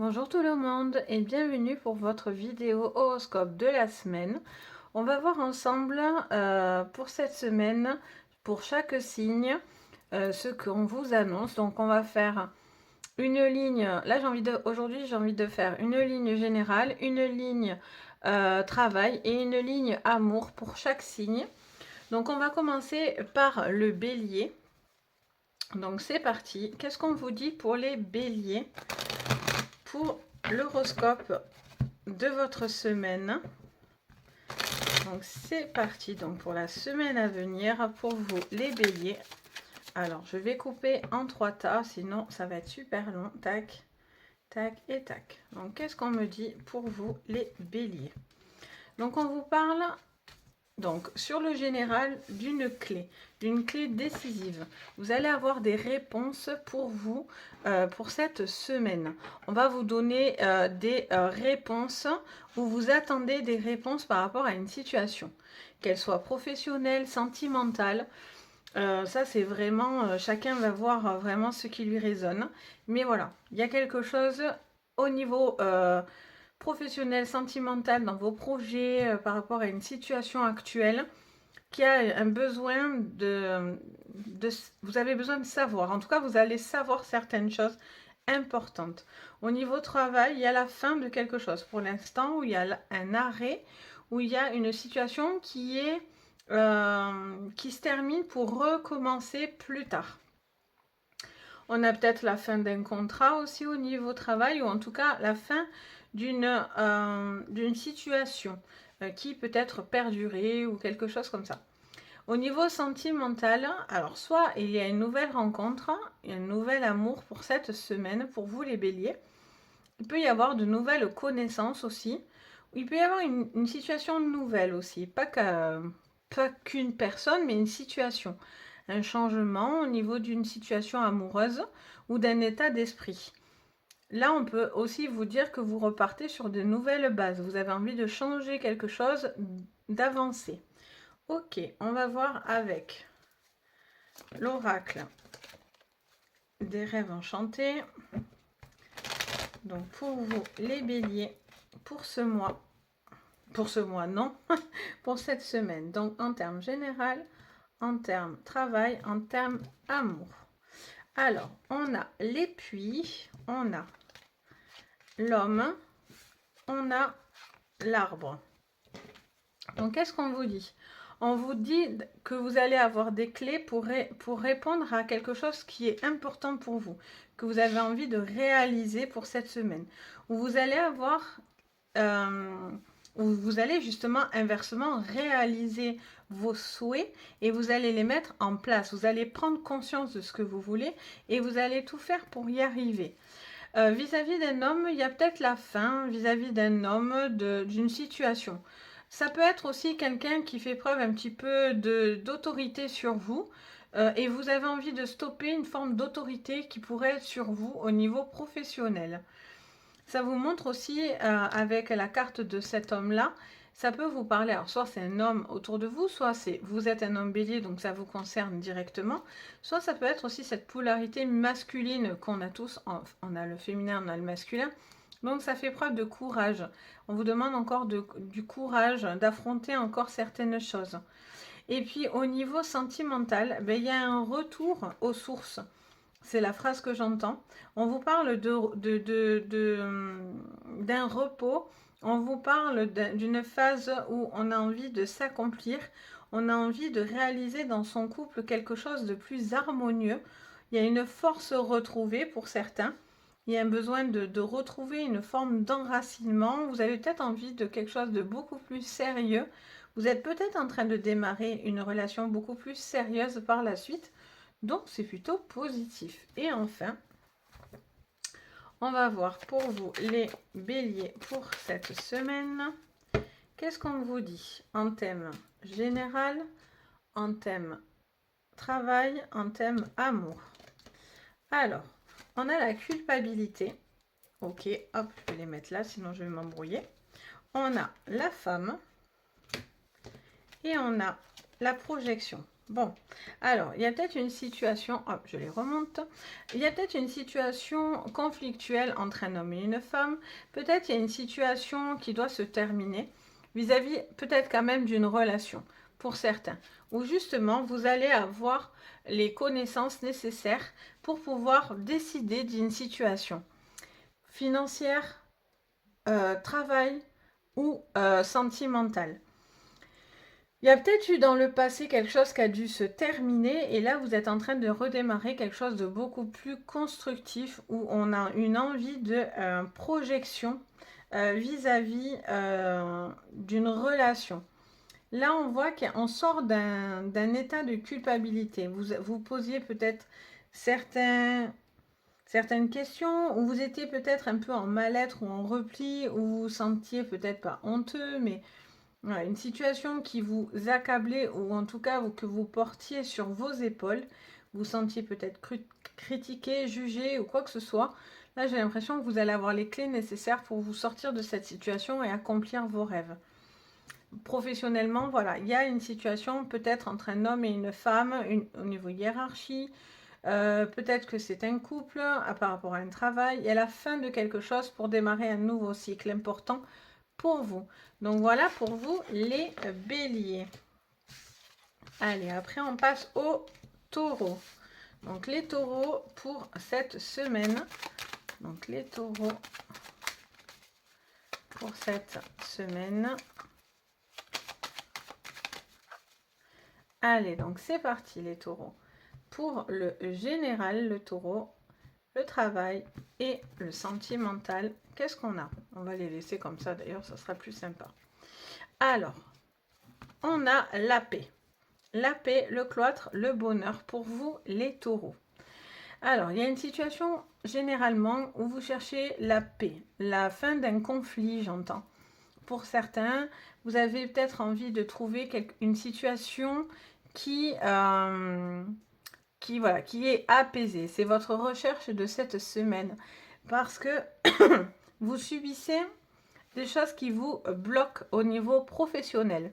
Bonjour tout le monde et bienvenue pour votre vidéo horoscope de la semaine. On va voir ensemble pour cette semaine, pour chaque signe, ce qu'on vous annonce. Donc on va faire une ligne, là aujourd'hui j'ai envie de faire une ligne générale, une ligne travail et une ligne amour pour chaque signe. Donc on va commencer par le bélier. Donc c'est parti. Qu'est-ce qu'on vous dit pour les béliers pour l'horoscope de votre semaine? Donc c'est parti donc pour la semaine à venir pour vous les béliers. Alors je vais couper en 3 tas, sinon ça va être super long. Tac, tac et tac. Donc qu'est-ce qu'on me dit pour vous les béliers? Donc on vous parle donc sur le général d'une clé décisive. Vous allez avoir des réponses pour vous pour cette semaine. On va vous donner des réponses où vous attendez des réponses par rapport à une situation, qu'elle soit professionnelle, sentimentale. Ça c'est vraiment, chacun va voir vraiment ce qui lui résonne. Mais voilà, il y a quelque chose au niveau professionnel, sentimental dans vos projets par rapport à une situation actuelle qui a un besoin vous avez besoin de savoir. En tout cas, vous allez savoir certaines choses importantes. Au niveau travail, il y a la fin de quelque chose. Pour l'instant, où il y a un arrêt, où il y a une situation qui se termine pour recommencer plus tard. On a peut-être la fin d'un contrat aussi au niveau travail, ou en tout cas la fin d'une situation qui peut être perdurée ou quelque chose comme ça. Au niveau sentimental, alors soit il y a une nouvelle rencontre, un nouvel amour pour cette semaine, pour vous les béliers. Il peut y avoir de nouvelles connaissances aussi. Il peut y avoir une situation nouvelle aussi, pas qu'une personne, mais une situation. Un changement au niveau d'une situation amoureuse ou d'un état d'esprit. Là, on peut aussi vous dire que vous repartez sur de nouvelles bases. Vous avez envie de changer quelque chose, d'avancer. Ok, on va voir avec l'oracle des rêves enchantés. Donc pour vous, les béliers, pour ce mois non, pour cette semaine. Donc en termes général, en termes travail, en termes amour. Alors, on a les puits, on a l'homme, on a l'arbre. Donc qu'est-ce qu'on vous dit? On vous dit que vous allez avoir des clés pour répondre à quelque chose qui est important pour vous, que vous avez envie de réaliser pour cette semaine. Où vous allez avoir, où vous allez justement inversement réaliser vos souhaits et vous allez les mettre en place. Vous allez prendre conscience de ce que vous voulez et vous allez tout faire pour y arriver. Vis-à-vis d'un homme, il y a peut-être la fin vis-à-vis d'un homme, d'une situation. Ça peut être aussi quelqu'un qui fait preuve un petit peu d'autorité sur vous et vous avez envie de stopper une forme d'autorité qui pourrait être sur vous au niveau professionnel. Ça vous montre aussi avec la carte de cet homme-là, ça peut vous parler. Alors soit c'est un homme autour de vous, soit vous êtes un homme bélier, donc ça vous concerne directement. Soit ça peut être aussi cette polarité masculine qu'on a tous. On a le féminin, on a le masculin. Donc ça fait preuve de courage. On vous demande encore du courage, d'affronter encore certaines choses. Et puis au niveau sentimental, ben, il y a un retour aux sources. C'est la phrase que j'entends. On vous parle d'un repos. On vous parle d'une phase où on a envie de s'accomplir. On a envie de réaliser dans son couple quelque chose de plus harmonieux. Il y a une force retrouvée pour certains. Il y a un besoin de retrouver une forme d'enracinement. Vous avez peut-être envie de quelque chose de beaucoup plus sérieux. Vous êtes peut-être en train de démarrer une relation beaucoup plus sérieuse par la suite. Donc, c'est plutôt positif. Et enfin, on va voir pour vous les béliers pour cette semaine. Qu'est-ce qu'on vous dit en thème général, en thème travail, en thème amour? Alors, on a la culpabilité. Ok, hop, je vais les mettre là, sinon je vais m'embrouiller. On a la femme et on a la projection. Bon, alors, il y a peut-être une situation, hop, je les remonte. Il y a peut-être une situation conflictuelle entre un homme et une femme. Peut-être il y a une situation qui doit se terminer vis-à-vis peut-être quand même d'une relation, pour certains. Où justement, vous allez avoir les connaissances nécessaires pour pouvoir décider d'une situation financière, travail ou sentimentale. Il y a peut-être eu dans le passé quelque chose qui a dû se terminer et là vous êtes en train de redémarrer quelque chose de beaucoup plus constructif où on a une envie de projection vis-à-vis d'une relation. Là on voit qu'on sort d'un état de culpabilité. Vous posiez peut-être certaines questions où vous étiez peut-être un peu en mal-être ou en repli, où vous vous sentiez peut-être pas honteux, mais ouais, une situation qui vous accablait ou en tout cas que vous portiez sur vos épaules, vous sentiez peut-être critiqué, jugé ou quoi que ce soit. Là, j'ai l'impression que vous allez avoir les clés nécessaires pour vous sortir de cette situation et accomplir vos rêves. Professionnellement, voilà, il y a une situation peut-être entre un homme et une femme au niveau hiérarchie. Peut-être que c'est un couple par rapport à un travail et à la fin de quelque chose pour démarrer un nouveau cycle important pour vous. Donc voilà pour vous les béliers. Allez, après on passe aux taureaux. Donc les taureaux pour cette semaine. Donc les taureaux pour cette semaine. Allez, donc c'est parti les taureaux. Pour le général, le taureau, le travail et le sentimental, qu'est-ce qu'on a? On va les laisser comme ça d'ailleurs, ça sera plus sympa. Alors, on a la paix. La paix, le cloître, le bonheur pour vous les taureaux. Alors, il y a une situation généralement où vous cherchez la paix, la fin d'un conflit, j'entends. Pour certains, vous avez peut-être envie de trouver une situation qui est apaisée. C'est votre recherche de cette semaine. Parce que vous subissez des choses qui vous bloquent au niveau professionnel.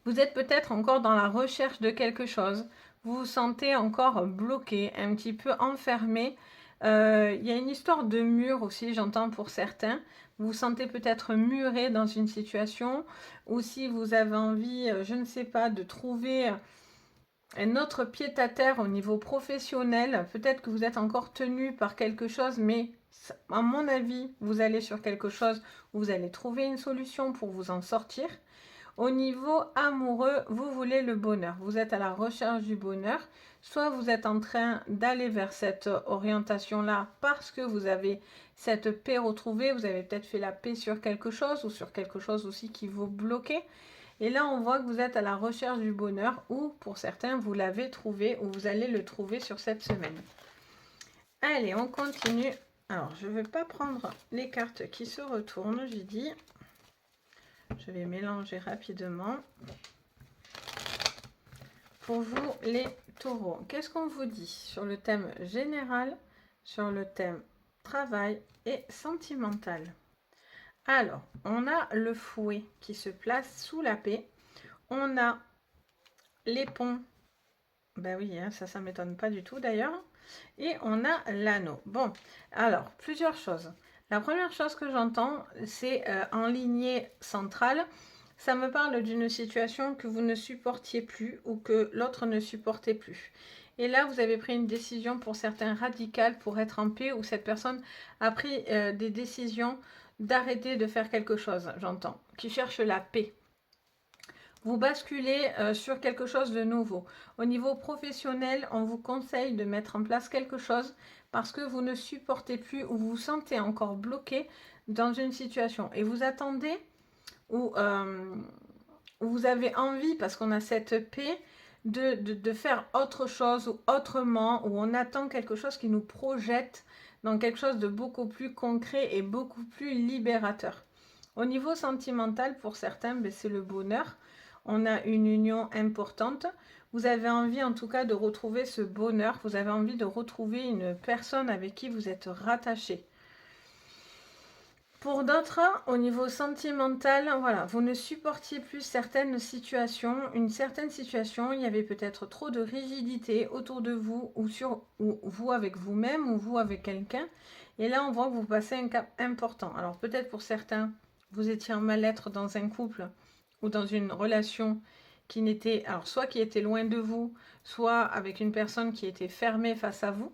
Vous êtes peut-être encore dans la recherche de quelque chose. Vous vous sentez encore bloqué, un petit peu enfermé. Il y a une histoire de mur aussi, j'entends pour certains. Vous vous sentez peut-être muré dans une situation. Ou si vous avez envie, je ne sais pas, de trouver un autre pied-à-terre au niveau professionnel. Peut-être que vous êtes encore tenu par quelque chose, mais à mon avis, vous allez sur quelque chose où vous allez trouver une solution pour vous en sortir. Au niveau amoureux, vous voulez le bonheur. Vous êtes à la recherche du bonheur. Soit vous êtes en train d'aller vers cette orientation-là parce que vous avez cette paix retrouvée. Vous avez peut-être fait la paix sur quelque chose ou sur quelque chose aussi qui vous bloquait. Et là, on voit que vous êtes à la recherche du bonheur ou pour certains, vous l'avez trouvé ou vous allez le trouver sur cette semaine. Allez, on continue. Alors, je ne vais pas prendre les cartes qui se retournent, j'ai dit. Je vais mélanger rapidement. Pour vous, les taureaux, qu'est-ce qu'on vous dit sur le thème général, sur le thème travail et sentimental? Alors, on a le fouet qui se place sous la paix. On a les ponts. Ben oui, hein, ça ne m'étonne pas du tout d'ailleurs. Et on a l'anneau. Bon, alors, plusieurs choses. La première chose que j'entends, c'est en lignée centrale, ça me parle d'une situation que vous ne supportiez plus ou que l'autre ne supportait plus. Et là, vous avez pris une décision pour certains radicale pour être en paix ou cette personne a pris des décisions d'arrêter de faire quelque chose, j'entends, qui cherche la paix. Vous basculez sur quelque chose de nouveau. Au niveau professionnel, on vous conseille de mettre en place quelque chose parce que vous ne supportez plus ou vous vous sentez encore bloqué dans une situation. Et vous attendez ou vous avez envie, parce qu'on a cette paix, de faire autre chose ou autrement, ou on attend quelque chose qui nous projette dans quelque chose de beaucoup plus concret et beaucoup plus libérateur. Au niveau sentimental, pour certains, ben, c'est le bonheur. On a une union importante. Vous avez envie en tout cas de retrouver ce bonheur. Vous avez envie de retrouver une personne avec qui vous êtes rattaché. Pour d'autres, au niveau sentimental, voilà, vous ne supportiez plus certaines situations. Une certaine situation, il y avait peut-être trop de rigidité autour de vous ou vous avec vous-même ou vous avec quelqu'un. Et là, on voit que vous passez un cap important. Alors peut-être pour certains, vous étiez en mal-être dans un couple ou dans une relation qui n'était, alors soit qui était loin de vous, soit avec une personne qui était fermée face à vous.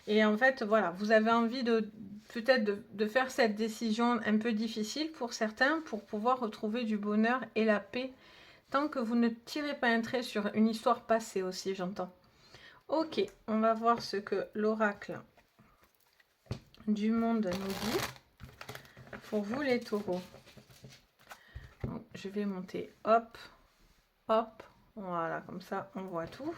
Et en fait, voilà, vous avez envie de peut-être de faire cette décision un peu difficile pour certains pour pouvoir retrouver du bonheur et la paix tant que vous ne tirez pas un trait sur une histoire passée aussi, j'entends. Ok, on va voir ce que l'oracle du monde nous dit pour vous les taureaux. Donc, je vais monter, hop, hop, voilà, comme ça on voit tout.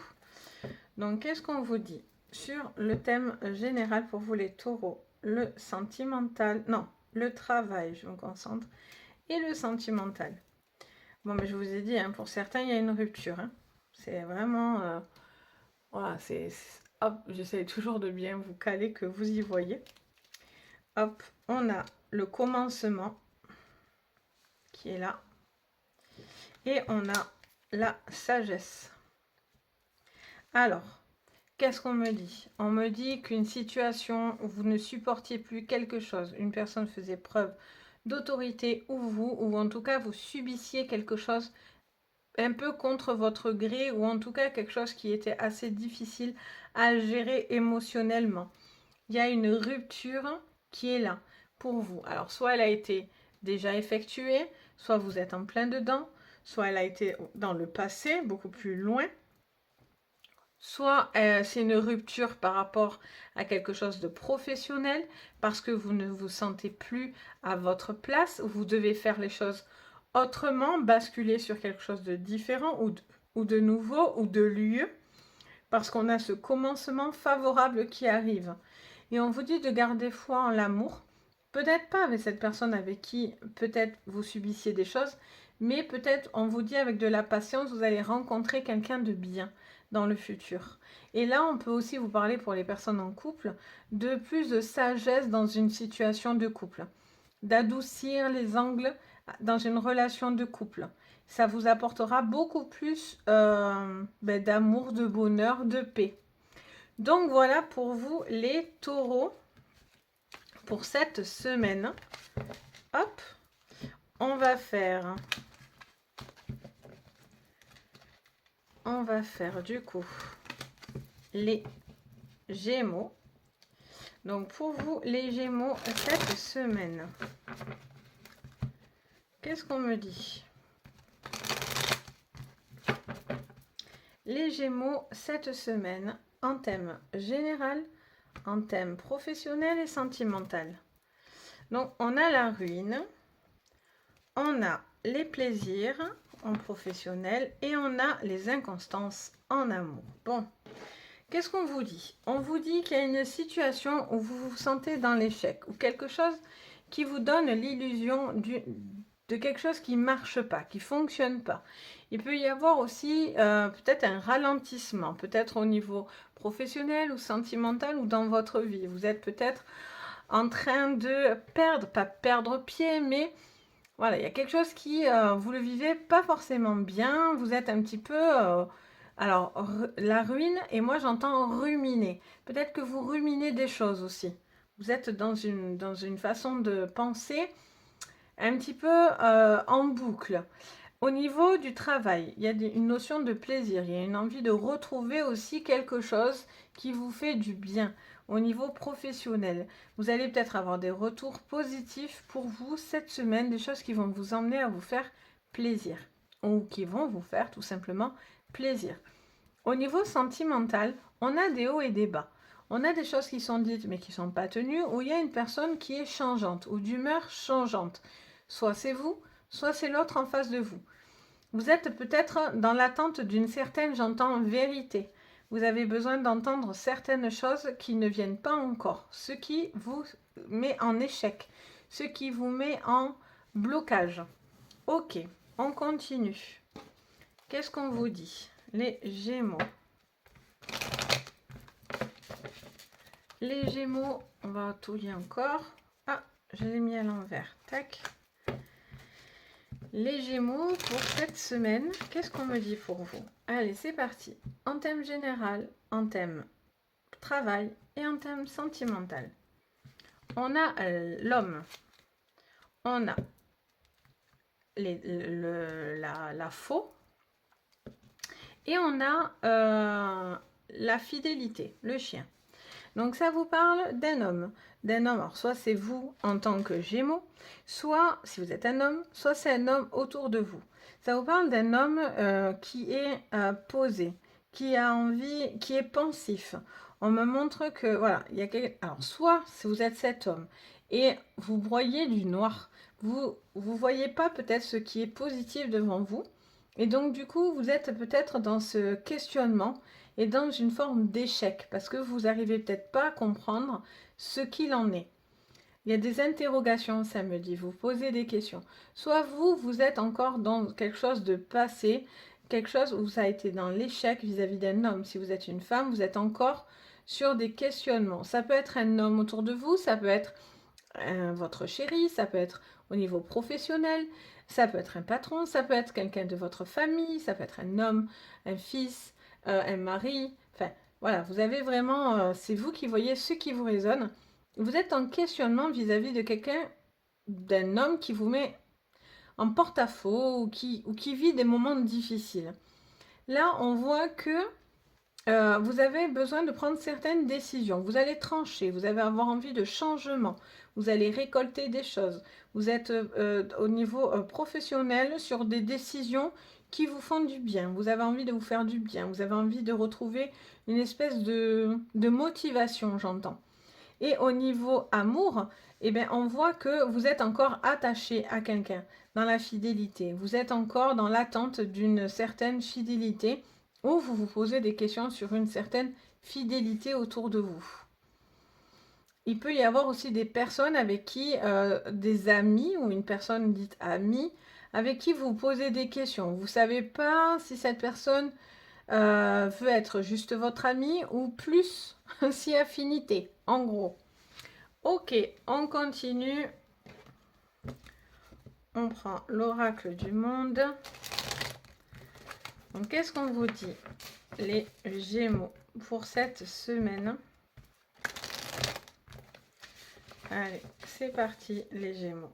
Donc, qu'est-ce qu'on vous dit sur le thème général pour vous les taureaux? Le sentimental, non, le travail, je me concentre, et le sentimental. Bon, mais je vous ai dit, hein, pour certains, il y a une rupture. Hein. C'est vraiment... voilà, hop, j'essaie toujours de bien vous caler, que vous y voyez. Hop, on a le commencement qui est là. Et on a la sagesse. Alors, qu'est-ce qu'on me dit? On me dit qu'une situation où vous ne supportiez plus quelque chose, une personne faisait preuve d'autorité ou en tout cas vous subissiez quelque chose un peu contre votre gré ou en tout cas quelque chose qui était assez difficile à gérer émotionnellement. Il y a une rupture qui est là pour vous. Alors soit elle a été déjà effectuée, soit vous êtes en plein dedans, soit elle a été dans le passé, beaucoup plus loin. Soit c'est une rupture par rapport à quelque chose de professionnel parce que vous ne vous sentez plus à votre place, vous devez faire les choses autrement, basculer sur quelque chose de différent ou de nouveau ou de lieu parce qu'on a ce commencement favorable qui arrive. Et on vous dit de garder foi en l'amour, peut-être pas avec cette personne avec qui peut-être vous subissiez des choses, mais peut-être on vous dit avec de la patience, vous allez rencontrer quelqu'un de bien dans le futur. Et là, on peut aussi vous parler pour les personnes en couple de plus de sagesse dans une situation de couple, d'adoucir les angles dans une relation de couple. Ça vous apportera beaucoup plus d'amour, de bonheur, de paix. Donc voilà pour vous les taureaux pour cette semaine. Hop, on va faire du coup les Gémeaux. Donc pour vous les Gémeaux cette semaine, qu'est-ce qu'on me dit? Les Gémeaux cette semaine en thème général, en thème professionnel et sentimental. Donc on a la ruine, on a les plaisirs en professionnel et on a les inconstances en amour. Bon, qu'est-ce qu'on vous dit? On vous dit qu'il y a une situation où vous vous sentez dans l'échec ou quelque chose qui vous donne l'illusion de quelque chose qui ne marche pas, qui ne fonctionne pas. Il peut y avoir aussi peut-être un ralentissement, peut-être au niveau professionnel ou sentimental ou dans votre vie. Vous êtes peut-être en train de perdre, pas perdre pied, mais voilà, il y a quelque chose qui, vous le vivez pas forcément bien, vous êtes un petit peu, alors, la ruine, et moi j'entends ruminer. Peut-être que vous ruminez des choses aussi. Vous êtes dans une façon de penser un petit peu en boucle. Au niveau du travail, il y a une notion de plaisir, il y a une envie de retrouver aussi quelque chose qui vous fait du bien. Au niveau professionnel, vous allez peut-être avoir des retours positifs pour vous cette semaine, des choses qui vont vous emmener à vous faire plaisir ou qui vont vous faire tout simplement plaisir. Au niveau sentimental, on a des hauts et des bas. On a des choses qui sont dites mais qui ne sont pas tenues, où il y a une personne qui est changeante ou d'humeur changeante. Soit c'est vous, soit c'est l'autre en face de vous. Vous êtes peut-être dans l'attente d'une certaine, j'entends, vérité. Vous avez besoin d'entendre certaines choses qui ne viennent pas encore, ce qui vous met en échec, ce qui vous met en blocage. Ok, on continue. Qu'est-ce qu'on vous dit? Les Gémeaux. Les Gémeaux, on va tout lire encore. Ah, je l'ai mis à l'envers. Tac. Les Gémeaux pour cette semaine, qu'est-ce qu'on me dit pour vous? Allez, c'est parti. En thème général, en thème travail et en thème sentimental. On a l'homme, on a la faux et on a la fidélité, le chien. Donc ça vous parle d'un homme. Alors soit c'est vous en tant que Gémeaux, soit si vous êtes un homme, soit c'est un homme autour de vous. Ça vous parle d'un homme qui est posé, qui a envie, qui est pensif. On me montre que, voilà, il y a alors soit si vous êtes cet homme et vous broyez du noir, vous voyez pas peut-être ce qui est positif devant vous, et donc du coup vous êtes peut-être dans ce questionnement et dans une forme d'échec parce que vous n'arrivez peut-être pas à comprendre ce qu'il en est. Il y a des interrogations, ça me dit, vous posez des questions. Soit vous êtes encore dans quelque chose de passé, quelque chose où ça a été dans l'échec vis-à-vis d'un homme. Si vous êtes une femme, vous êtes encore sur des questionnements. Ça peut être un homme autour de vous, ça peut être votre chéri, ça peut être au niveau professionnel, ça peut être un patron, ça peut être quelqu'un de votre famille, ça peut être un homme, un fils, un mari. Enfin, voilà, vous avez vraiment, c'est vous qui voyez ce qui vous résonne. Vous êtes en questionnement vis-à-vis de quelqu'un, d'un homme qui vous met en porte-à-faux ou qui vit des moments difficiles. Là, on voit que vous avez besoin de prendre certaines décisions. Vous allez trancher, vous allez avoir envie de changement, vous allez récolter des choses. Vous êtes au niveau professionnel sur des décisions qui vous font du bien. Vous avez envie de vous faire du bien. Vous avez envie de retrouver une espèce de motivation, j'entends. Et au niveau amour, eh bien, on voit que vous êtes encore attaché à quelqu'un dans la fidélité. Vous êtes encore dans l'attente d'une certaine fidélité ou vous vous posez des questions sur une certaine fidélité autour de vous. Il peut y avoir aussi des personnes avec qui, des amis ou une personne dite amie, avec qui vous posez des questions. Vous ne savez pas si cette personne veut être juste votre ami ou plus si affinité, en gros. Ok, on continue. On prend l'oracle du monde. Donc, qu'est-ce qu'on vous dit, les Gémeaux, pour cette semaine? Allez, c'est parti, les Gémeaux.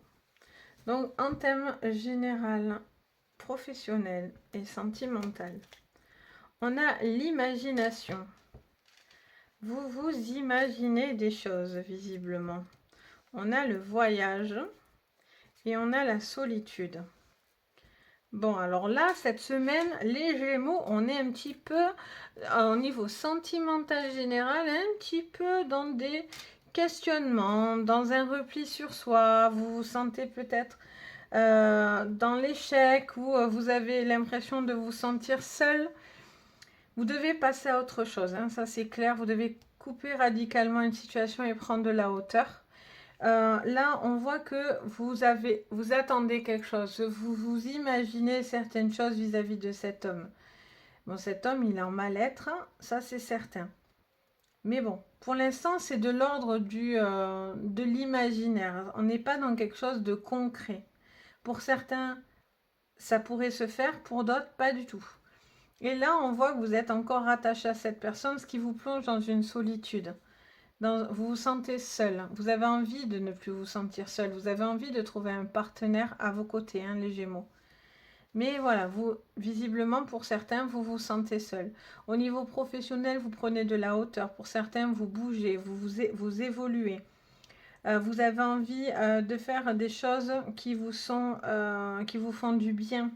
Donc, en thème général, professionnel et sentimental, on a l'imagination. Vous vous imaginez des choses, visiblement. On a le voyage et on a la solitude. Bon, alors là, cette semaine, les Gémeaux, on est un petit peu, au niveau sentimental général, un petit peu dans des questionnements, dans un repli sur soi. Vous vous sentez peut-être dans l'échec ou vous avez l'impression de vous sentir seul. Vous devez passer à autre chose, hein, ça c'est clair. Vous devez couper radicalement une situation et prendre de la hauteur. Là, on voit que vous attendez quelque chose, vous vous imaginez certaines choses vis-à-vis de cet homme. Bon, cet homme, il est en mal-être, hein, ça c'est certain. Mais bon, pour l'instant, c'est de l'ordre de l'imaginaire. On n'est pas dans quelque chose de concret. Pour certains, ça pourrait se faire, pour d'autres, pas du tout. Et là, on voit que vous êtes encore attaché à cette personne, ce qui vous plonge dans une solitude. Vous vous sentez seul, vous avez envie de ne plus vous sentir seul, vous avez envie de trouver un partenaire à vos côtés, hein, les Gémeaux. Mais voilà, vous, visiblement, pour certains, vous vous sentez seul. Au niveau professionnel, vous prenez de la hauteur. Pour certains, vous bougez, vous évoluez. Vous avez envie de faire des choses qui vous font du bien.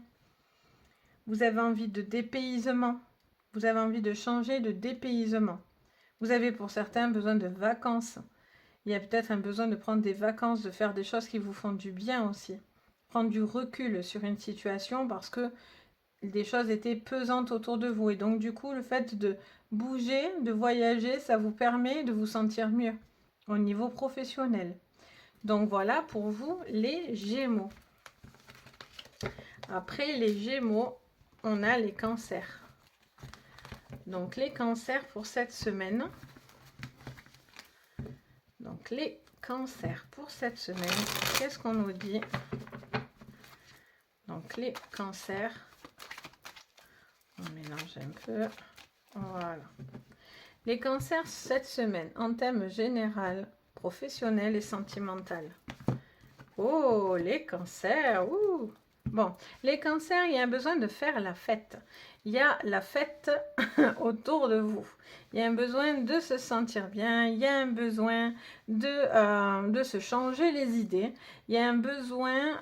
Vous avez envie de dépaysement. Vous avez envie de changer de dépaysement. Vous avez pour certains besoin de vacances. Il y a peut-être un besoin de prendre des vacances, de faire des choses qui vous font du bien aussi. Prendre du recul sur une situation parce que des choses étaient pesantes autour de vous. Et donc du coup, le fait de bouger, de voyager, ça vous permet de vous sentir mieux au niveau professionnel. Donc voilà pour vous les Gémeaux. Après les Gémeaux, on a les Cancers. Donc les Cancers pour cette semaine. Donc les Cancer, pour cette semaine, qu'est-ce qu'on nous dit? Donc les cancers, on mélange un peu, voilà. Les cancers cette semaine, en thème général, professionnel et sentimental. Oh, les cancers, ouh. Bon, les cancers, il y a un besoin de faire la fête. Il y a la fête autour de vous. Il y a un besoin de se sentir bien. Il y a un besoin de se changer les idées. Il y a un besoin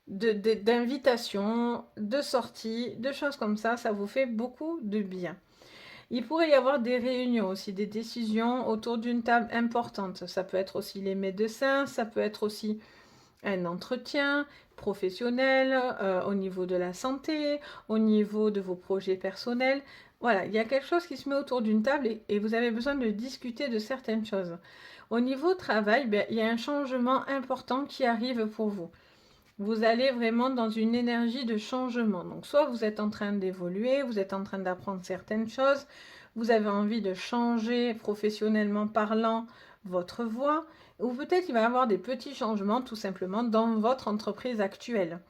d'invitation, de sortie, de choses comme ça. Ça vous fait beaucoup de bien. Il pourrait y avoir des réunions aussi, des décisions autour d'une table importante. Ça peut être aussi les médecins, ça peut être aussi un entretien professionnel au niveau de la santé, au niveau de vos projets personnels. Voilà, il y a quelque chose qui se met autour d'une table et vous avez besoin de discuter de certaines choses. Au niveau travail, ben, il y a un changement important qui arrive pour vous. Vous allez vraiment dans une énergie de changement. Donc, soit vous êtes en train d'évoluer, vous êtes en train d'apprendre certaines choses, vous avez envie de changer professionnellement parlant votre voie, ou peut-être il va y avoir des petits changements tout simplement dans votre entreprise actuelle.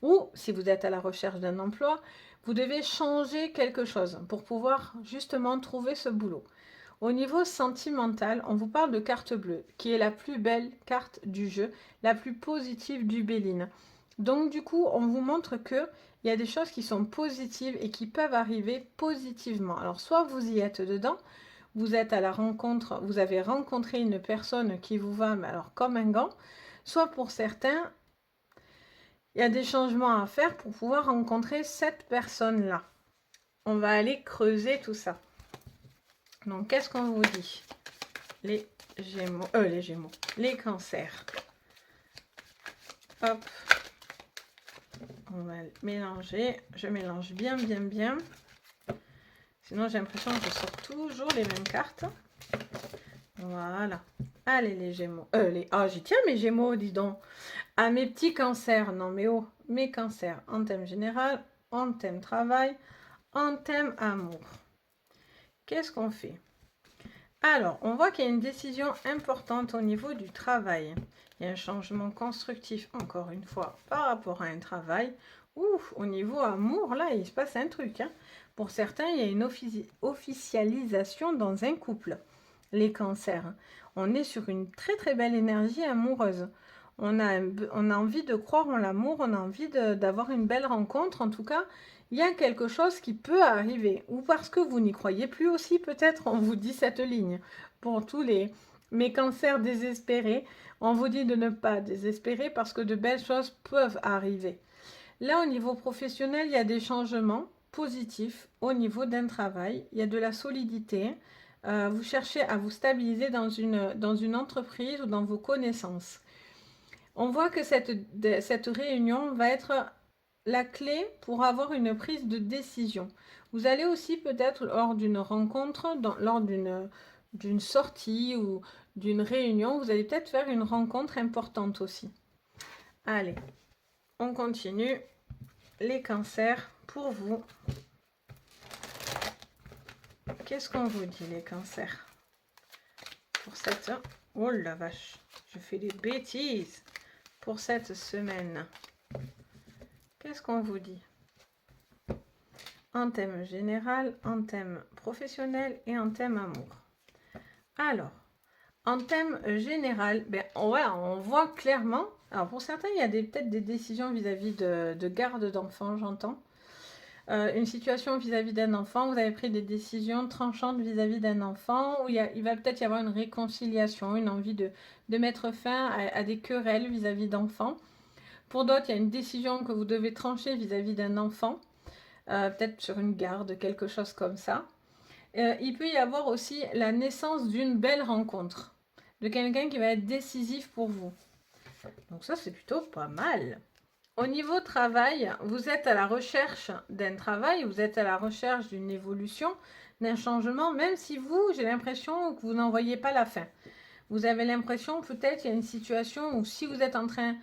Ou si vous êtes à la recherche d'un emploi, vous devez changer quelque chose pour pouvoir justement trouver ce boulot. Au niveau sentimental, on vous parle de carte bleue, qui est la plus belle carte du jeu, la plus positive du Béline. Donc du coup, on vous montre que il y a des choses qui sont positives et qui peuvent arriver positivement. Alors soit vous y êtes dedans, vous êtes à la rencontre, vous avez rencontré une personne qui vous va, mais alors comme un gant, soit pour certains, il y a des changements à faire pour pouvoir rencontrer cette personne-là. On va aller creuser tout ça. Donc, qu'est-ce qu'on vous dit? Les Gémeaux, les cancers. Hop. On va mélanger. Je mélange bien, bien, bien. Sinon, j'ai l'impression que je sors toujours les mêmes cartes. Voilà. Allez, les Gémeaux. Ah, j'y tiens, mes Gémeaux, dis donc. Ah, mes petits cancers. Non, mais oh, mes cancers. En thème général, en thème travail, en thème amour. Qu'est-ce qu'on fait? Alors, on voit qu'il y a une décision importante au niveau du travail. Il y a un changement constructif, encore une fois, par rapport à un travail. Ouf, au niveau amour, là, il se passe un truc. Hein. Pour certains, il y a une officialisation dans un couple. Les cancers. On est sur une très très belle énergie amoureuse. On a envie de croire en l'amour, on a envie d'avoir une belle rencontre. En tout cas, il y a quelque chose qui peut arriver. Ou parce que vous n'y croyez plus aussi, peut-être, on vous dit cette ligne. Pour tous mes cancers désespérés, on vous dit de ne pas désespérer parce que de belles choses peuvent arriver. Là, au niveau professionnel, il y a des changements positifs au niveau d'un travail. Il y a de la solidité. Vous cherchez à vous stabiliser dans une entreprise ou dans vos connaissances. On voit que cette réunion va être la clé pour avoir une prise de décision. Vous allez aussi peut-être lors d'une rencontre, lors d'une sortie ou d'une réunion, vous allez peut-être faire une rencontre importante aussi. Allez, on continue. Les cancers, pour vous. Qu'est-ce qu'on vous dit, les cancers? Pour cette... Oh la vache, je fais des bêtises. Pour cette semaine. Qu'est-ce qu'on vous dit? En thème général, en thème professionnel et en thème amour. Alors, en thème général, ben, on voit clairement, alors pour certains, il y a peut-être des décisions vis-à-vis de garde d'enfants, j'entends. Une situation vis-à-vis d'un enfant, vous avez pris des décisions tranchantes vis-à-vis d'un enfant, où il va peut-être y avoir une réconciliation, une envie de mettre fin à des querelles vis-à-vis d'enfants. Pour d'autres, il y a une décision que vous devez trancher vis-à-vis d'un enfant, peut-être sur une garde, quelque chose comme ça. Il peut y avoir aussi la naissance d'une belle rencontre, de quelqu'un qui va être décisif pour vous. Donc ça, c'est plutôt pas mal. Au niveau travail, vous êtes à la recherche d'un travail, vous êtes à la recherche d'une évolution, d'un changement, même si vous, j'ai l'impression que vous n'en voyez pas la fin. Vous avez l'impression, peut-être, il y a une situation où si vous êtes en train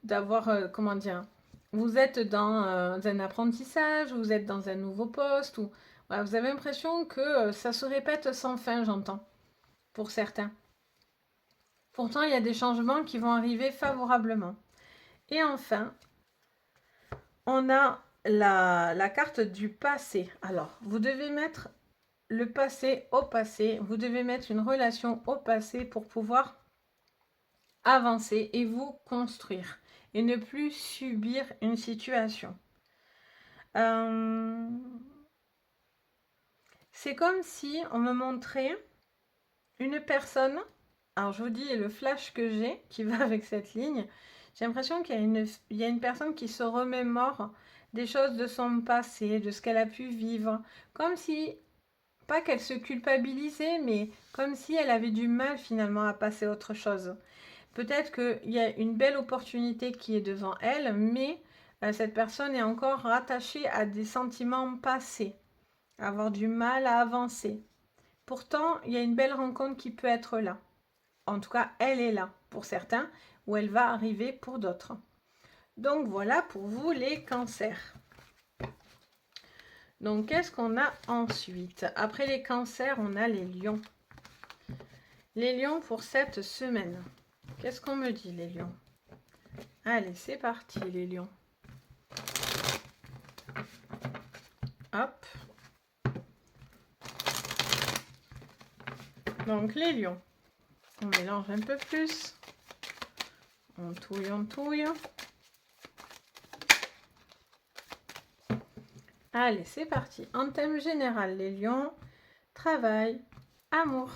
d'avoir, comment dire, vous êtes dans un apprentissage, vous êtes dans un nouveau poste, ou voilà, vous avez l'impression que ça se répète sans fin, j'entends. pour certains. Pourtant, il y a des changements qui vont arriver favorablement. Et enfin, on a la carte du passé. Alors, vous devez mettre le passé au passé. Vous devez mettre une relation au passé pour pouvoir avancer et vous construire. Et ne plus subir une situation. C'est comme si on me montrait une personne. Alors, je vous dis le flash que j'ai qui va avec cette ligne. J'ai l'impression qu'il y a une personne qui se remémore des choses de son passé, de ce qu'elle a pu vivre. Comme si, pas qu'elle se culpabilisait, mais comme si elle avait du mal finalement à passer à autre chose. Peut-être qu'il y a une belle opportunité qui est devant elle, mais cette personne est encore rattachée à des sentiments passés, avoir du mal à avancer. Pourtant, il y a une belle rencontre qui peut être là. En tout cas, elle est là pour certains, ou elle va arriver pour d'autres. Donc voilà pour vous les cancers. Donc qu'est-ce qu'on a ensuite? Après les cancers, on a les lions. Les lions pour cette semaine. Qu'est-ce qu'on me dit les lions? Allez, c'est parti les lions. Hop. Donc les lions. On mélange un peu plus. On touille, on touille. Allez, c'est parti. En thème général, les lions, travail, amour.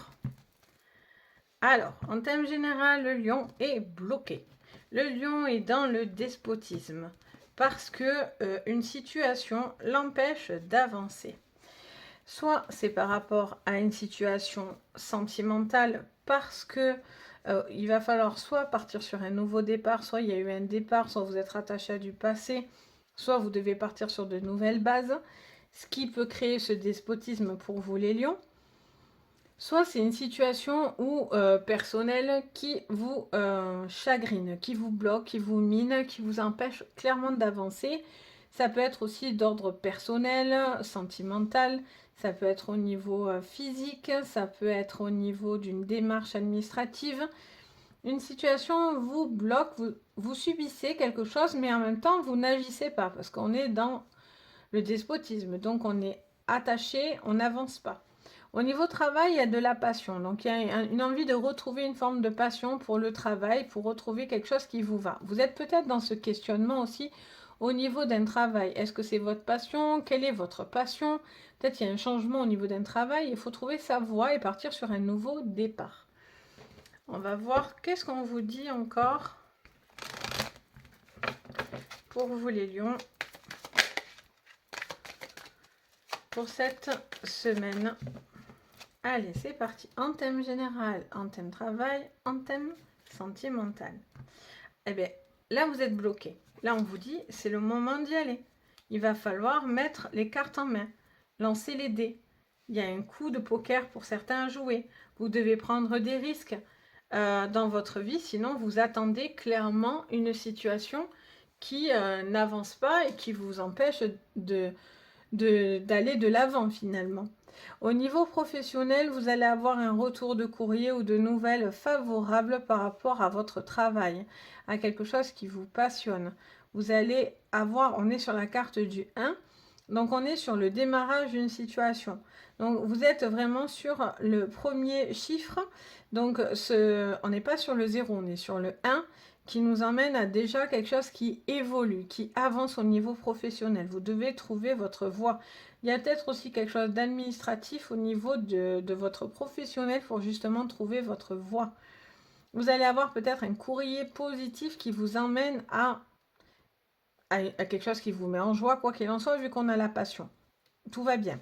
Alors, en thème général, le lion est bloqué. Le lion est dans le despotisme parce que une situation l'empêche d'avancer. Soit c'est par rapport à une situation sentimentale parce que il va falloir soit partir sur un nouveau départ, soit il y a eu un départ, soit vous êtes rattaché à du passé, soit vous devez partir sur de nouvelles bases, ce qui peut créer ce despotisme pour vous les lions. Soit c'est une situation personnelle qui vous chagrine, qui vous bloque, qui vous mine, qui vous empêche clairement d'avancer. Ça peut être aussi d'ordre personnel, sentimental, ça peut être au niveau physique, ça peut être au niveau d'une démarche administrative. Une situation vous bloque, vous subissez quelque chose, mais en même temps, vous n'agissez pas parce qu'on est dans le despotisme. Donc, on est attaché, on n'avance pas. Au niveau travail, il y a de la passion. Donc, il y a une envie de retrouver une forme de passion pour le travail, pour retrouver quelque chose qui vous va. Vous êtes peut-être dans ce questionnement aussi au niveau d'un travail. Est-ce que c'est votre passion? Quelle est votre passion? Peut-être qu'il y a un changement au niveau d'un travail. Il faut trouver sa voie et partir sur un nouveau départ. On va voir qu'est-ce qu'on vous dit encore pour vous les lions pour cette semaine. Allez, c'est parti. En thème général, en thème travail, en thème sentimental. Eh bien, là, vous êtes bloqué. Là, on vous dit, c'est le moment d'y aller. Il va falloir mettre les cartes en main, lancer les dés. Il y a un coup de poker pour certains à jouer. Vous devez prendre des risques dans votre vie, sinon vous attendez clairement une situation qui n'avance pas et qui vous empêche d'aller de l'avant finalement. Au niveau professionnel, vous allez avoir un retour de courrier ou de nouvelles favorables par rapport à votre travail, à quelque chose qui vous passionne. Vous allez avoir, on est sur la carte du 1, donc on est sur le démarrage d'une situation. Donc vous êtes vraiment sur le premier chiffre, donc on n'est pas sur le 0, on est sur le 1 qui nous emmène à déjà quelque chose qui évolue, qui avance au niveau professionnel. Vous devez trouver votre voie. Il y a peut-être aussi quelque chose d'administratif au niveau de votre professionnel pour justement trouver votre voie. Vous allez avoir peut-être un courrier positif qui vous emmène à quelque chose qui vous met en joie, quoi qu'il en soit, vu qu'on a la passion. Tout va bien.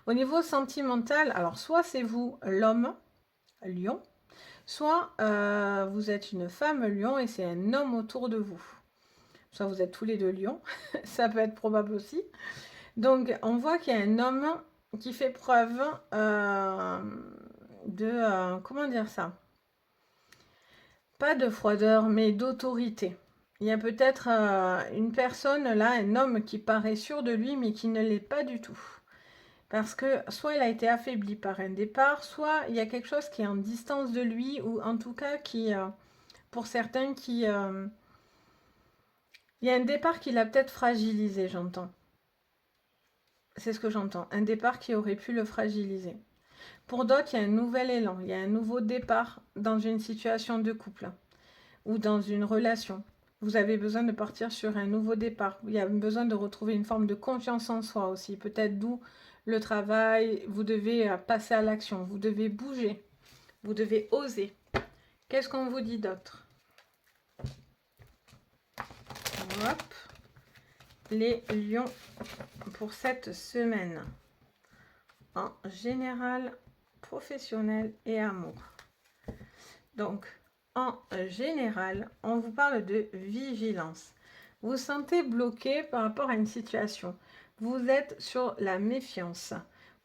Au niveau sentimental, alors soit c'est vous l'homme, lion, soit vous êtes une femme lion et c'est un homme autour de vous. Soit vous êtes tous les deux lions, ça peut être probable aussi. Donc on voit qu'il y a un homme qui fait preuve comment dire ça? Pas de froideur, mais d'autorité. Il y a peut-être une personne là, un homme qui paraît sûr de lui, mais qui ne l'est pas du tout. Parce que soit il a été affaibli par un départ, soit il y a quelque chose qui est en distance de lui, ou en tout cas qui, pour certains, qui... il y a un départ qui l'a peut-être fragilisé, j'entends. C'est ce que j'entends. Un départ qui aurait pu le fragiliser. Pour d'autres, il y a un nouvel élan, il y a un nouveau départ dans une situation de couple ou dans une relation. Vous avez besoin de partir sur un nouveau départ. Il y a besoin de retrouver une forme de confiance en soi aussi. Peut-être d'où le travail. Vous devez passer à l'action. Vous devez bouger. Vous devez oser. Qu'est-ce qu'on vous dit d'autre? Hop. Les lions pour cette semaine. En général, professionnel et amour. Donc, en général, on vous parle de vigilance. Vous vous sentez bloqué par rapport à une situation. Vous êtes sur la méfiance.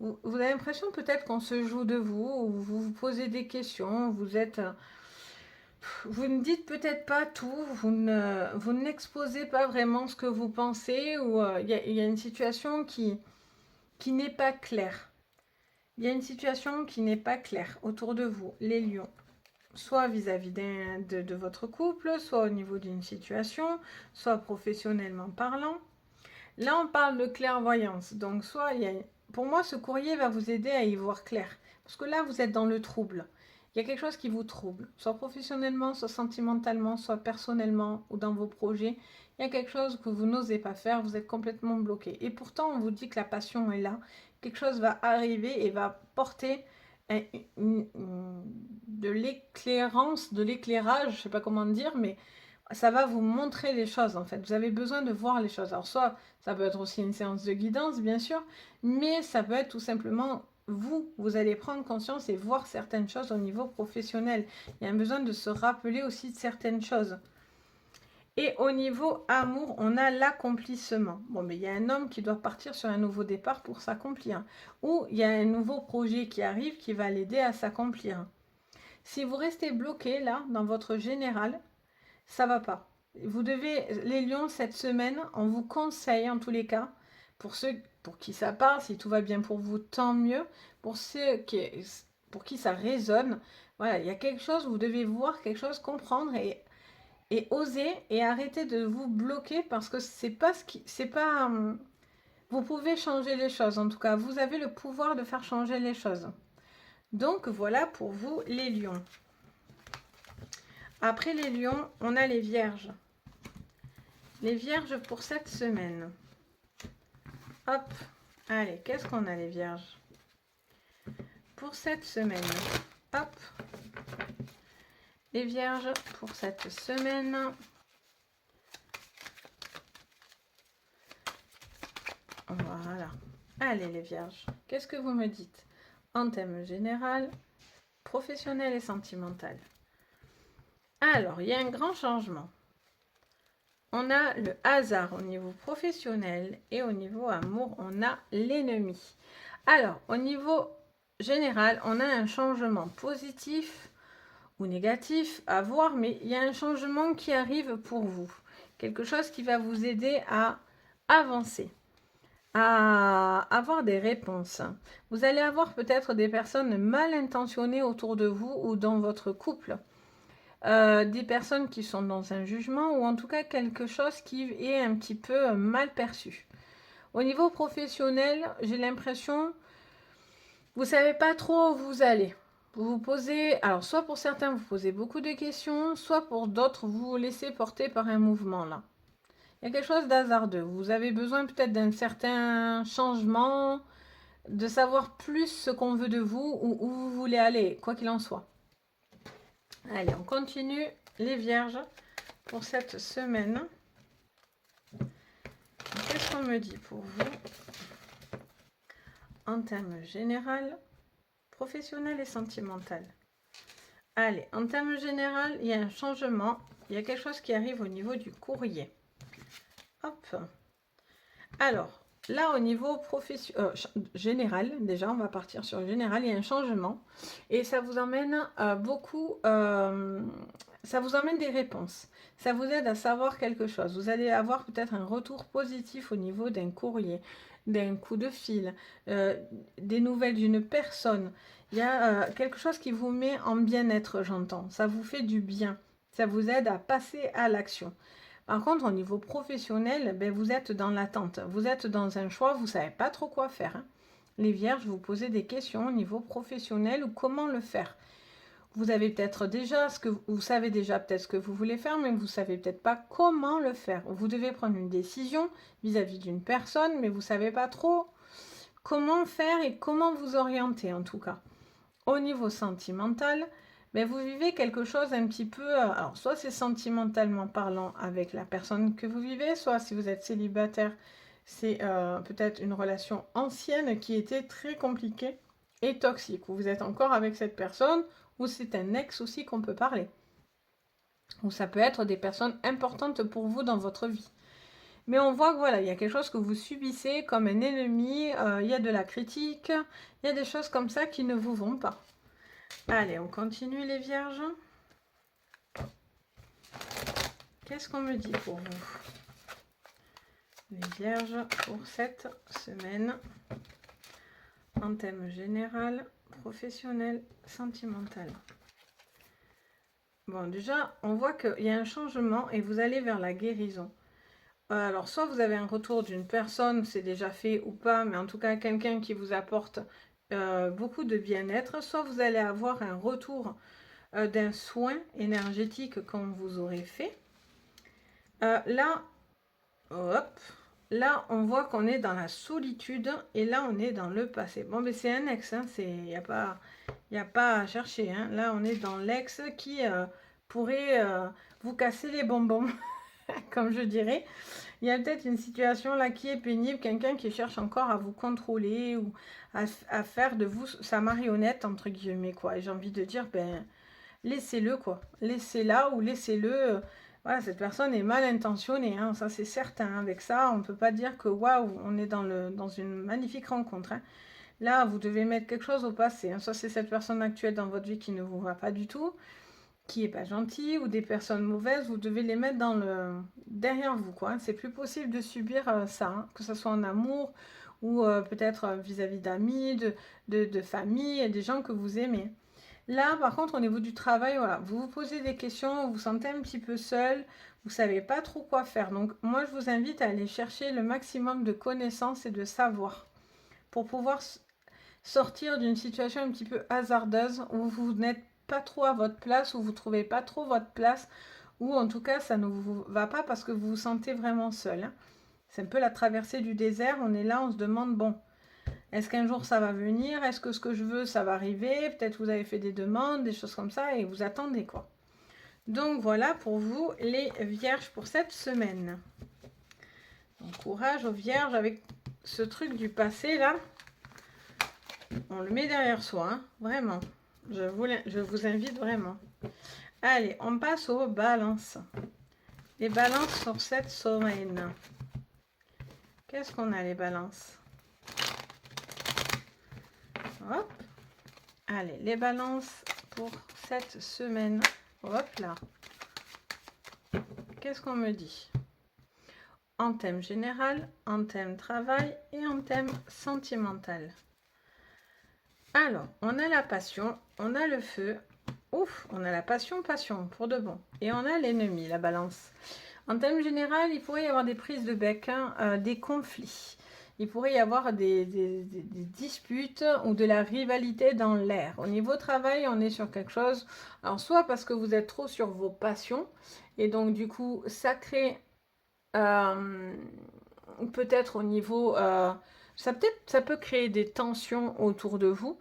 Vous avez l'impression peut-être qu'on se joue de vous, ou vous vous posez des questions, vous ne dites peut-être pas tout, vous n'exposez pas vraiment ce que vous pensez, ou il y a une situation qui n'est pas claire. Il y a une situation qui n'est pas claire autour de vous, les lions. Soit vis-à-vis de votre couple, soit au niveau d'une situation, soit professionnellement parlant. Là, on parle de clairvoyance. Donc, soit pour moi, ce courrier va vous aider à y voir clair. Parce que là, vous êtes dans le trouble. Il y a quelque chose qui vous trouble, soit professionnellement, soit sentimentalement, soit personnellement ou dans vos projets. Il y a quelque chose que vous n'osez pas faire, vous êtes complètement bloqué. Et pourtant, on vous dit que la passion est là. Quelque chose va arriver et va porter de l'éclairance, de l'éclairage, je ne sais pas comment dire, mais ça va vous montrer les choses en fait. Vous avez besoin de voir les choses. Alors soit ça peut être aussi une séance de guidance bien sûr, mais ça peut être tout simplement vous allez prendre conscience et voir certaines choses au niveau professionnel. Il y a un besoin de se rappeler aussi de certaines choses. Et au niveau amour, on a l'accomplissement. Bon, mais il y a un homme qui doit partir sur un nouveau départ pour s'accomplir. Ou il y a un nouveau projet qui arrive qui va l'aider à s'accomplir. Si vous restez bloqué là, dans votre général, ça va pas. Vous devez, les lions, cette semaine, on vous conseille en tous les cas, pour ceux pour qui ça parle, si tout va bien pour vous, tant mieux. Pour ceux pour qui ça résonne, voilà, il y a quelque chose, vous devez voir quelque chose, comprendre et oser et arrêter de vous bloquer parce que c'est pas vous pouvez changer les choses. En tout cas, vous avez le pouvoir de faire changer les choses. Donc voilà pour vous les lions. Après les lions, on a les vierges. Les vierges pour cette semaine. Hop. Allez, qu'est-ce qu'on a les vierges pour cette semaine? Hop. Les vierges pour cette semaine. Voilà. Allez les vierges, qu'est-ce que vous me dites en thème général, professionnel et sentimental? Alors, il y a un grand changement. On a le hasard au niveau professionnel et au niveau amour, on a l'ennemi. Alors, au niveau général, on a un changement positif ou négatif à voir, mais il y a un changement qui arrive pour vous. Quelque chose qui va vous aider à avancer, à avoir des réponses. Vous allez avoir peut-être des personnes mal intentionnées autour de vous ou dans votre couple. Des personnes qui sont dans un jugement ou en tout cas quelque chose qui est un petit peu mal perçu. Au niveau professionnel, j'ai l'impression, vous ne savez pas trop où vous allez. Vous vous posez, alors soit pour certains vous posez beaucoup de questions, soit pour d'autres vous vous laissez porter par un mouvement là. Il y a quelque chose d'hasardeux. Vous avez besoin peut-être d'un certain changement, de savoir plus ce qu'on veut de vous ou où vous voulez aller, quoi qu'il en soit. Allez, on continue les vierges pour cette semaine. Qu'est-ce qu'on me dit pour vous en termes général, professionnel et sentimental? Allez, en termes général, il y a un changement. Il y a quelque chose qui arrive au niveau du courrier. Hop. Alors, là, au niveau général, déjà, on va partir sur le général, il y a un changement. Et ça vous emmène ça vous emmène des réponses. Ça vous aide à savoir quelque chose. Vous allez avoir peut-être un retour positif au niveau d'un courrier. d'un coup de fil, des nouvelles d'une personne. Il y a quelque chose qui vous met en bien-être, j'entends. Ça vous fait du bien. Ça vous aide à passer à l'action. Par contre, au niveau professionnel, ben, vous êtes dans l'attente. Vous êtes dans un choix, vous ne savez pas trop quoi faire. Hein. Les vierges, vous posez des questions au niveau professionnel ou comment le faire. Vous avez peut-être déjà vous savez déjà peut-être ce que vous voulez faire, mais vous ne savez peut-être pas comment le faire. Vous devez prendre une décision vis-à-vis d'une personne, mais vous ne savez pas trop comment faire et comment vous orienter en tout cas. Au niveau sentimental, ben vous vivez quelque chose un petit peu, alors soit c'est sentimentalement parlant avec la personne que vous vivez, soit si vous êtes célibataire, c'est peut-être une relation ancienne qui était très compliquée et toxique, où vous êtes encore avec cette personne, ou c'est un ex aussi qu'on peut parler. Ou ça peut être des personnes importantes pour vous dans votre vie. Mais on voit que voilà, il y a quelque chose que vous subissez comme un ennemi, il y a de la critique, il y a des choses comme ça qui ne vous vont pas. Allez, on continue les vierges. Qu'est-ce qu'on me dit pour vous? Les vierges pour cette semaine, en thème général, professionnel, sentimental. Bon, déjà, on voit qu'il y a un changement et vous allez vers la guérison. Alors, soit vous avez un retour d'une personne, c'est déjà fait ou pas, mais en tout cas, quelqu'un qui vous apporte beaucoup de bien-être, soit vous allez avoir un retour d'un soin énergétique qu'on vous aurait fait. Là, hop, là, on voit qu'on est dans la solitude et là, on est dans le passé. Bon, mais c'est un ex, hein, il n'y a pas à chercher. Hein. Là, on est dans l'ex qui pourrait vous casser les bonbons, comme je dirais. Il y a peut-être une situation là qui est pénible, quelqu'un qui cherche encore à vous contrôler ou à faire de vous sa marionnette, entre guillemets, quoi. Et j'ai envie de dire, ben, laissez-le, quoi. Laissez-la ou laissez-le. Voilà, cette personne est mal intentionnée, hein, ça c'est certain. Avec ça, on ne peut pas dire que waouh, on est dans une magnifique rencontre. Hein. Là, vous devez mettre quelque chose au passé. Hein. Soit c'est cette personne actuelle dans votre vie qui ne vous va pas du tout, qui est pas gentille, ou des personnes mauvaises, vous devez les mettre derrière vous, quoi. Hein. C'est plus possible de subir ça, hein, que ce soit en amour ou peut-être vis-à-vis d'amis, de famille, des gens que vous aimez. Là, par contre, au niveau du travail, voilà, vous vous posez des questions, vous vous sentez un petit peu seul, vous ne savez pas trop quoi faire. Donc, moi, je vous invite à aller chercher le maximum de connaissances et de savoir pour pouvoir sortir d'une situation un petit peu hasardeuse où vous n'êtes pas trop à votre place, où vous ne trouvez pas trop votre place, ou en tout cas, ça ne vous va pas parce que vous vous sentez vraiment seul. Hein. C'est un peu la traversée du désert. On est là, on se demande, bon, est-ce qu'un jour ça va venir? Est-ce que ce que je veux, ça va arriver? Peut-être vous avez fait des demandes, des choses comme ça, et vous attendez quoi. Donc voilà pour vous les vierges pour cette semaine. Donc courage aux vierges avec ce truc du passé là. On le met derrière soi, hein, vraiment. Je vous invite vraiment. Allez, on passe aux balances. Les balances sur cette semaine. Qu'est-ce qu'on a les balances? Hop. Allez, les balances pour cette semaine. Hop là. Qu'est-ce qu'on me dit? En thème général, en thème travail et en thème sentimental. Alors, on a la passion, on a le feu. Ouf, on a la passion, pour de bon. Et on a l'ennemi, la balance. En thème général, il pourrait y avoir des prises de bec, hein, des conflits. Il pourrait y avoir des disputes ou de la rivalité dans l'air. Au niveau travail, on est sur quelque chose, alors soit parce que vous êtes trop sur vos passions, et donc du coup, ça crée peut-être au niveau... ça peut créer des tensions autour de vous.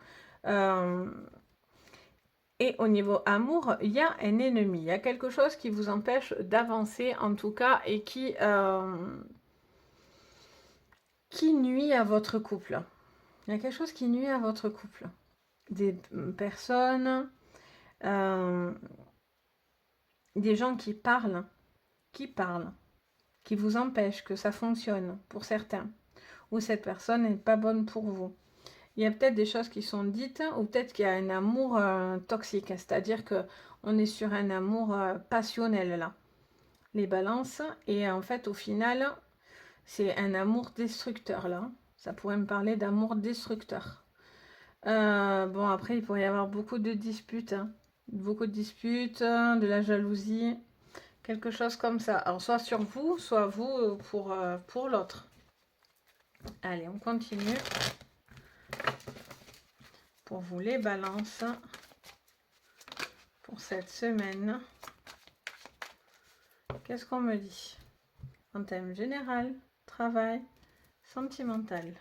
Et au niveau amour, il y a un ennemi. Il y a quelque chose qui vous empêche d'avancer, en tout cas, et qui nuit à votre couple. Il y a quelque chose qui nuit à votre couple. Des personnes, des gens qui parlent, qui vous empêchent que ça fonctionne pour certains. Ou cette personne n'est pas bonne pour vous. Il y a peut-être des choses qui sont dites, ou peut-être qu'il y a un amour toxique, c'est-à-dire qu'on est sur un amour passionnel là. Les balances, et en fait au final, c'est un amour destructeur là. Ça pourrait me parler d'amour destructeur. Bon, après, il pourrait y avoir beaucoup de disputes. Hein. Beaucoup de disputes, de la jalousie, quelque chose comme ça. Alors, soit sur vous, soit vous pour l'autre. Allez, on continue. Pour vous, les balances. Pour cette semaine. Qu'est-ce qu'on me dit? En thème général, travail, sentimental.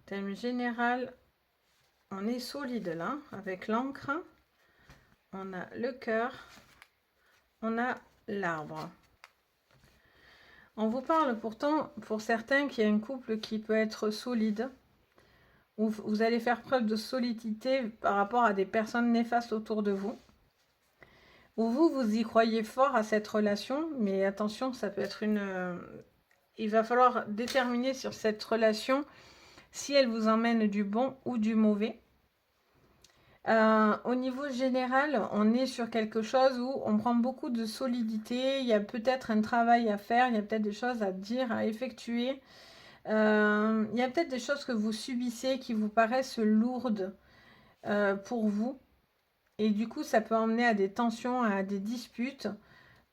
Thème général, on est solide là, avec l'encre. On a le cœur. On a l'arbre. On vous parle pourtant, pour certains, qu'il y a un couple qui peut être solide, où vous allez faire preuve de solidité par rapport à des personnes néfastes autour de vous, où vous y croyez fort à cette relation, mais attention, ça peut être il va falloir déterminer sur cette relation si elle vous emmène du bon ou du mauvais. Au niveau général, on est sur quelque chose où on prend beaucoup de solidité, il y a peut-être un travail à faire, il y a peut-être des choses à dire, à effectuer. Il y a peut-être des choses que vous subissez qui vous paraissent lourdes pour vous. Et du coup, ça peut emmener à des tensions, à des disputes.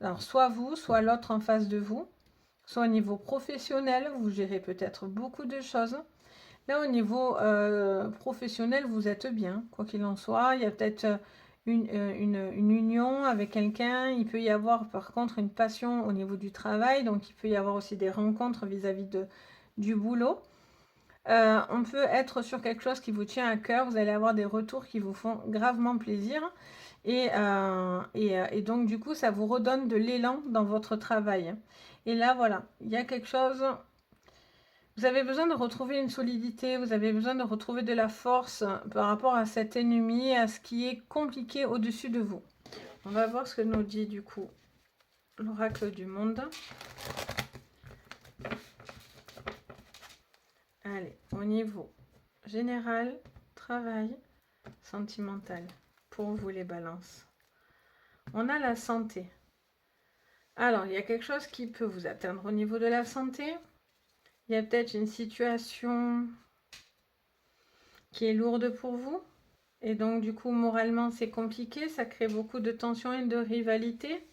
Alors, soit vous, soit l'autre en face de vous. Soit au niveau professionnel, vous gérez peut-être beaucoup de choses. Là, au niveau professionnel, vous êtes bien, quoi qu'il en soit. Il y a peut-être une union avec quelqu'un. Il peut y avoir, par contre, une passion au niveau du travail. Donc, il peut y avoir aussi des rencontres vis-à-vis du boulot. On peut être sur quelque chose qui vous tient à cœur. Vous allez avoir des retours qui vous font gravement plaisir. Et donc, du coup, ça vous redonne de l'élan dans votre travail. Et là, voilà, il y a quelque chose... Vous avez besoin de retrouver une solidité, vous avez besoin de retrouver de la force par rapport à cet ennemi, à ce qui est compliqué au-dessus de vous. On va voir ce que nous dit du coup l'oracle du monde. Allez, au niveau général, travail, sentimental, pour vous les balances. On a la santé. Alors, il y a quelque chose qui peut vous atteindre au niveau de la santé. Il y a peut-être une situation qui est lourde pour vous. Et donc, du coup, moralement, c'est compliqué. Ça crée beaucoup de tensions et de rivalité.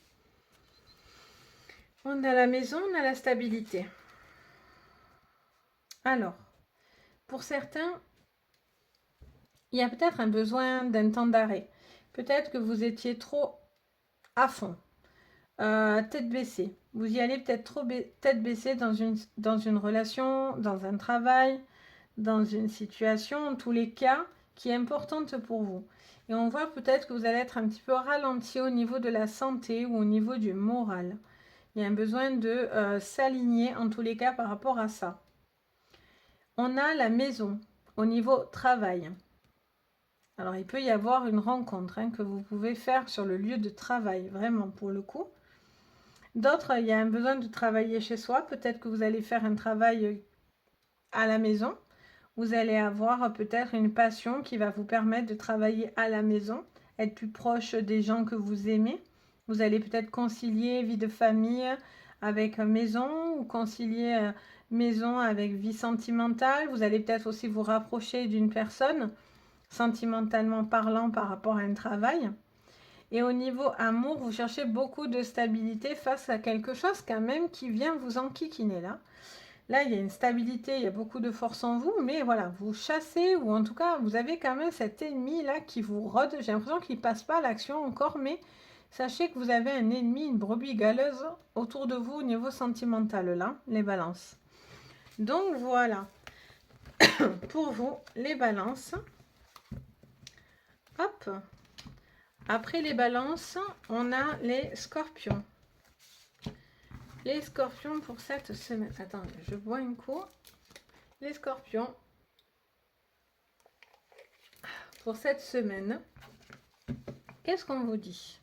On a la maison, on a la stabilité. Alors, pour certains, il y a peut-être un besoin d'un temps d'arrêt. Peut-être que vous étiez trop à fond, tête baissée. Vous y allez peut-être trop tête baissée dans une relation, dans un travail, dans une situation, en tous les cas, qui est importante pour vous. Et on voit peut-être que vous allez être un petit peu ralenti au niveau de la santé ou au niveau du moral. Il y a un besoin de s'aligner, en tous les cas, par rapport à ça. On a la maison, au niveau travail. Alors, il peut y avoir une rencontre que vous pouvez faire sur le lieu de travail, vraiment, pour le coup. D'autres, il y a un besoin de travailler chez soi. Peut-être que vous allez faire un travail à la maison. Vous allez avoir peut-être une passion qui va vous permettre de travailler à la maison, être plus proche des gens que vous aimez. Vous allez peut-être concilier vie de famille avec maison ou concilier maison avec vie sentimentale. Vous allez peut-être aussi vous rapprocher d'une personne, sentimentalement parlant, par rapport à un travail. Et au niveau amour, vous cherchez beaucoup de stabilité face à quelque chose quand même qui vient vous enquiquiner là. Là, il y a une stabilité, il y a beaucoup de force en vous, mais voilà, vous chassez, ou en tout cas, vous avez quand même cet ennemi-là qui vous rôde. J'ai l'impression qu'il ne passe pas à l'action encore, mais sachez que vous avez un ennemi, une brebis galeuse autour de vous au niveau sentimental, là, les balances. Donc voilà, pour vous, les balances. Hop. Après les balances, on a les scorpions. Les scorpions pour cette semaine. Attends, je bois un coup. Les scorpions, pour cette semaine, qu'est-ce qu'on vous dit?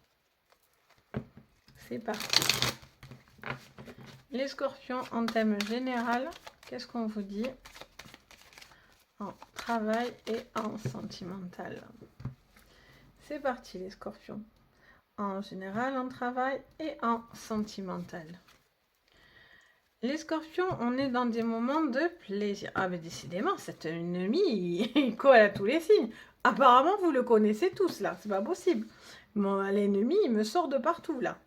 C'est parti. Les scorpions en thème général, qu'est-ce qu'on vous dit? En travail et en sentimental. C'est parti les scorpions. En général, en travail et en sentimental. Les scorpions, on est dans des moments de plaisir. Ah, mais décidément, cet ennemi, il colle à tous les signes. Apparemment, vous le connaissez tous, là. C'est pas possible. Bon, l'ennemi, il me sort de partout, là.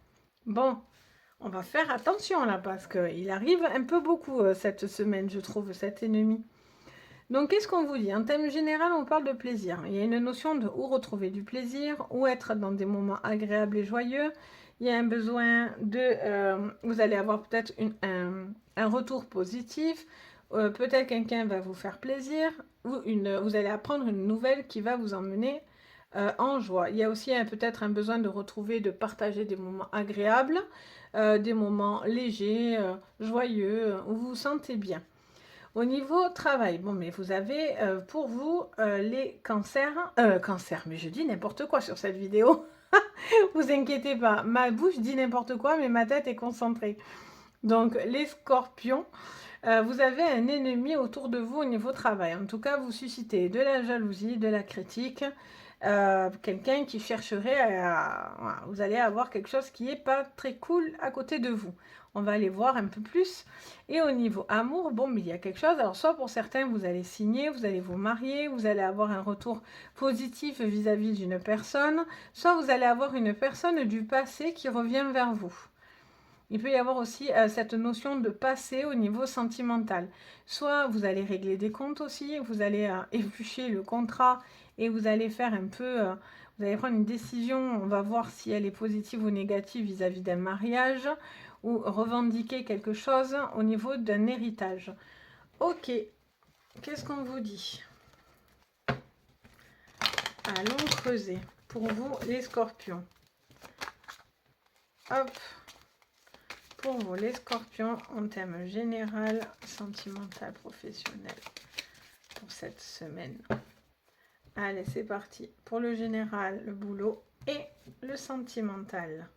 Bon, on va faire attention, là, parce qu'il arrive un peu beaucoup cette semaine, je trouve, cet ennemi. Donc, qu'est-ce qu'on vous dit? En thème général, on parle de plaisir. Il y a une notion de où retrouver du plaisir, où être dans des moments agréables et joyeux. Il y a un besoin de... vous allez avoir peut-être un retour positif. Peut-être quelqu'un va vous faire plaisir. Ou vous allez apprendre une nouvelle qui va vous emmener en joie. Il y a aussi peut-être un besoin de retrouver, de partager des moments agréables, des moments légers, joyeux, où vous vous sentez bien. Au niveau travail, bon, mais vous avez pour vous les cancers, mais je dis n'importe quoi sur cette vidéo. Vous inquiétez pas, ma bouche dit n'importe quoi, mais ma tête est concentrée. Donc, les scorpions, vous avez un ennemi autour de vous au niveau travail. En tout cas, vous suscitez de la jalousie, de la critique, quelqu'un qui chercherait à... Voilà, vous allez avoir quelque chose qui n'est pas très cool à côté de vous. On va aller voir un peu plus. Et au niveau amour, bon, mais il y a quelque chose. Alors, soit pour certains, vous allez signer, vous allez vous marier, vous allez avoir un retour positif vis-à-vis d'une personne, soit vous allez avoir une personne du passé qui revient vers vous. Il peut y avoir aussi cette notion de passé au niveau sentimental. Soit vous allez régler des comptes aussi, vous allez éplucher le contrat et vous allez faire un peu, vous allez prendre une décision, on va voir si elle est positive ou négative vis-à-vis d'un mariage ou revendiquer quelque chose au niveau d'un héritage. Ok, qu'est-ce qu'on vous dit? Allons creuser pour vous les scorpions. Hop. Pour vous, les scorpions, en thème général, sentimental, professionnel, pour cette semaine. Allez, c'est parti. Pour le général, le boulot et le sentimental.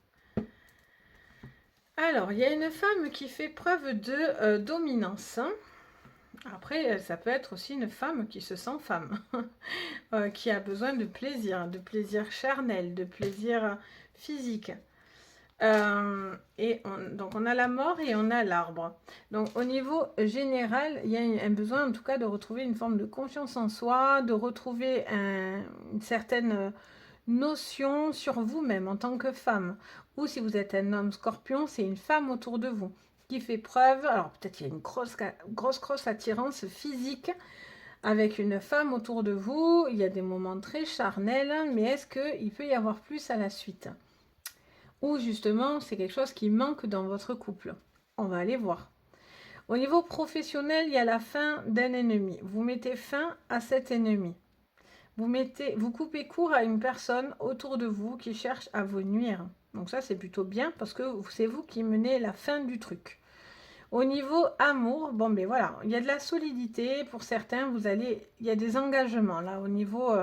Alors, il y a une femme qui fait preuve de dominance. Après, ça peut être aussi une femme qui se sent femme, qui a besoin de plaisir charnel, de plaisir physique. Donc on a la mort et on a l'arbre. Donc au niveau général, il y a un besoin en tout cas de retrouver une forme de confiance en soi, de retrouver une certaine notion sur vous-même en tant que femme. Ou si vous êtes un homme scorpion, c'est une femme autour de vous qui fait preuve, alors peut-être qu'il y a une grosse attirance physique avec une femme autour de vous, il y a des moments très charnels, mais est-ce qu'il peut y avoir plus à la suite ? Ou justement, c'est quelque chose qui manque dans votre couple. On va aller voir. Au niveau professionnel, il y a la fin d'un ennemi. Vous mettez fin à cet ennemi. Vous coupez court à une personne autour de vous qui cherche à vous nuire. Donc ça, c'est plutôt bien parce que c'est vous qui menez la fin du truc. Au niveau amour, bon ben voilà, il y a de la solidité. Pour certains, il y a des engagements là au niveau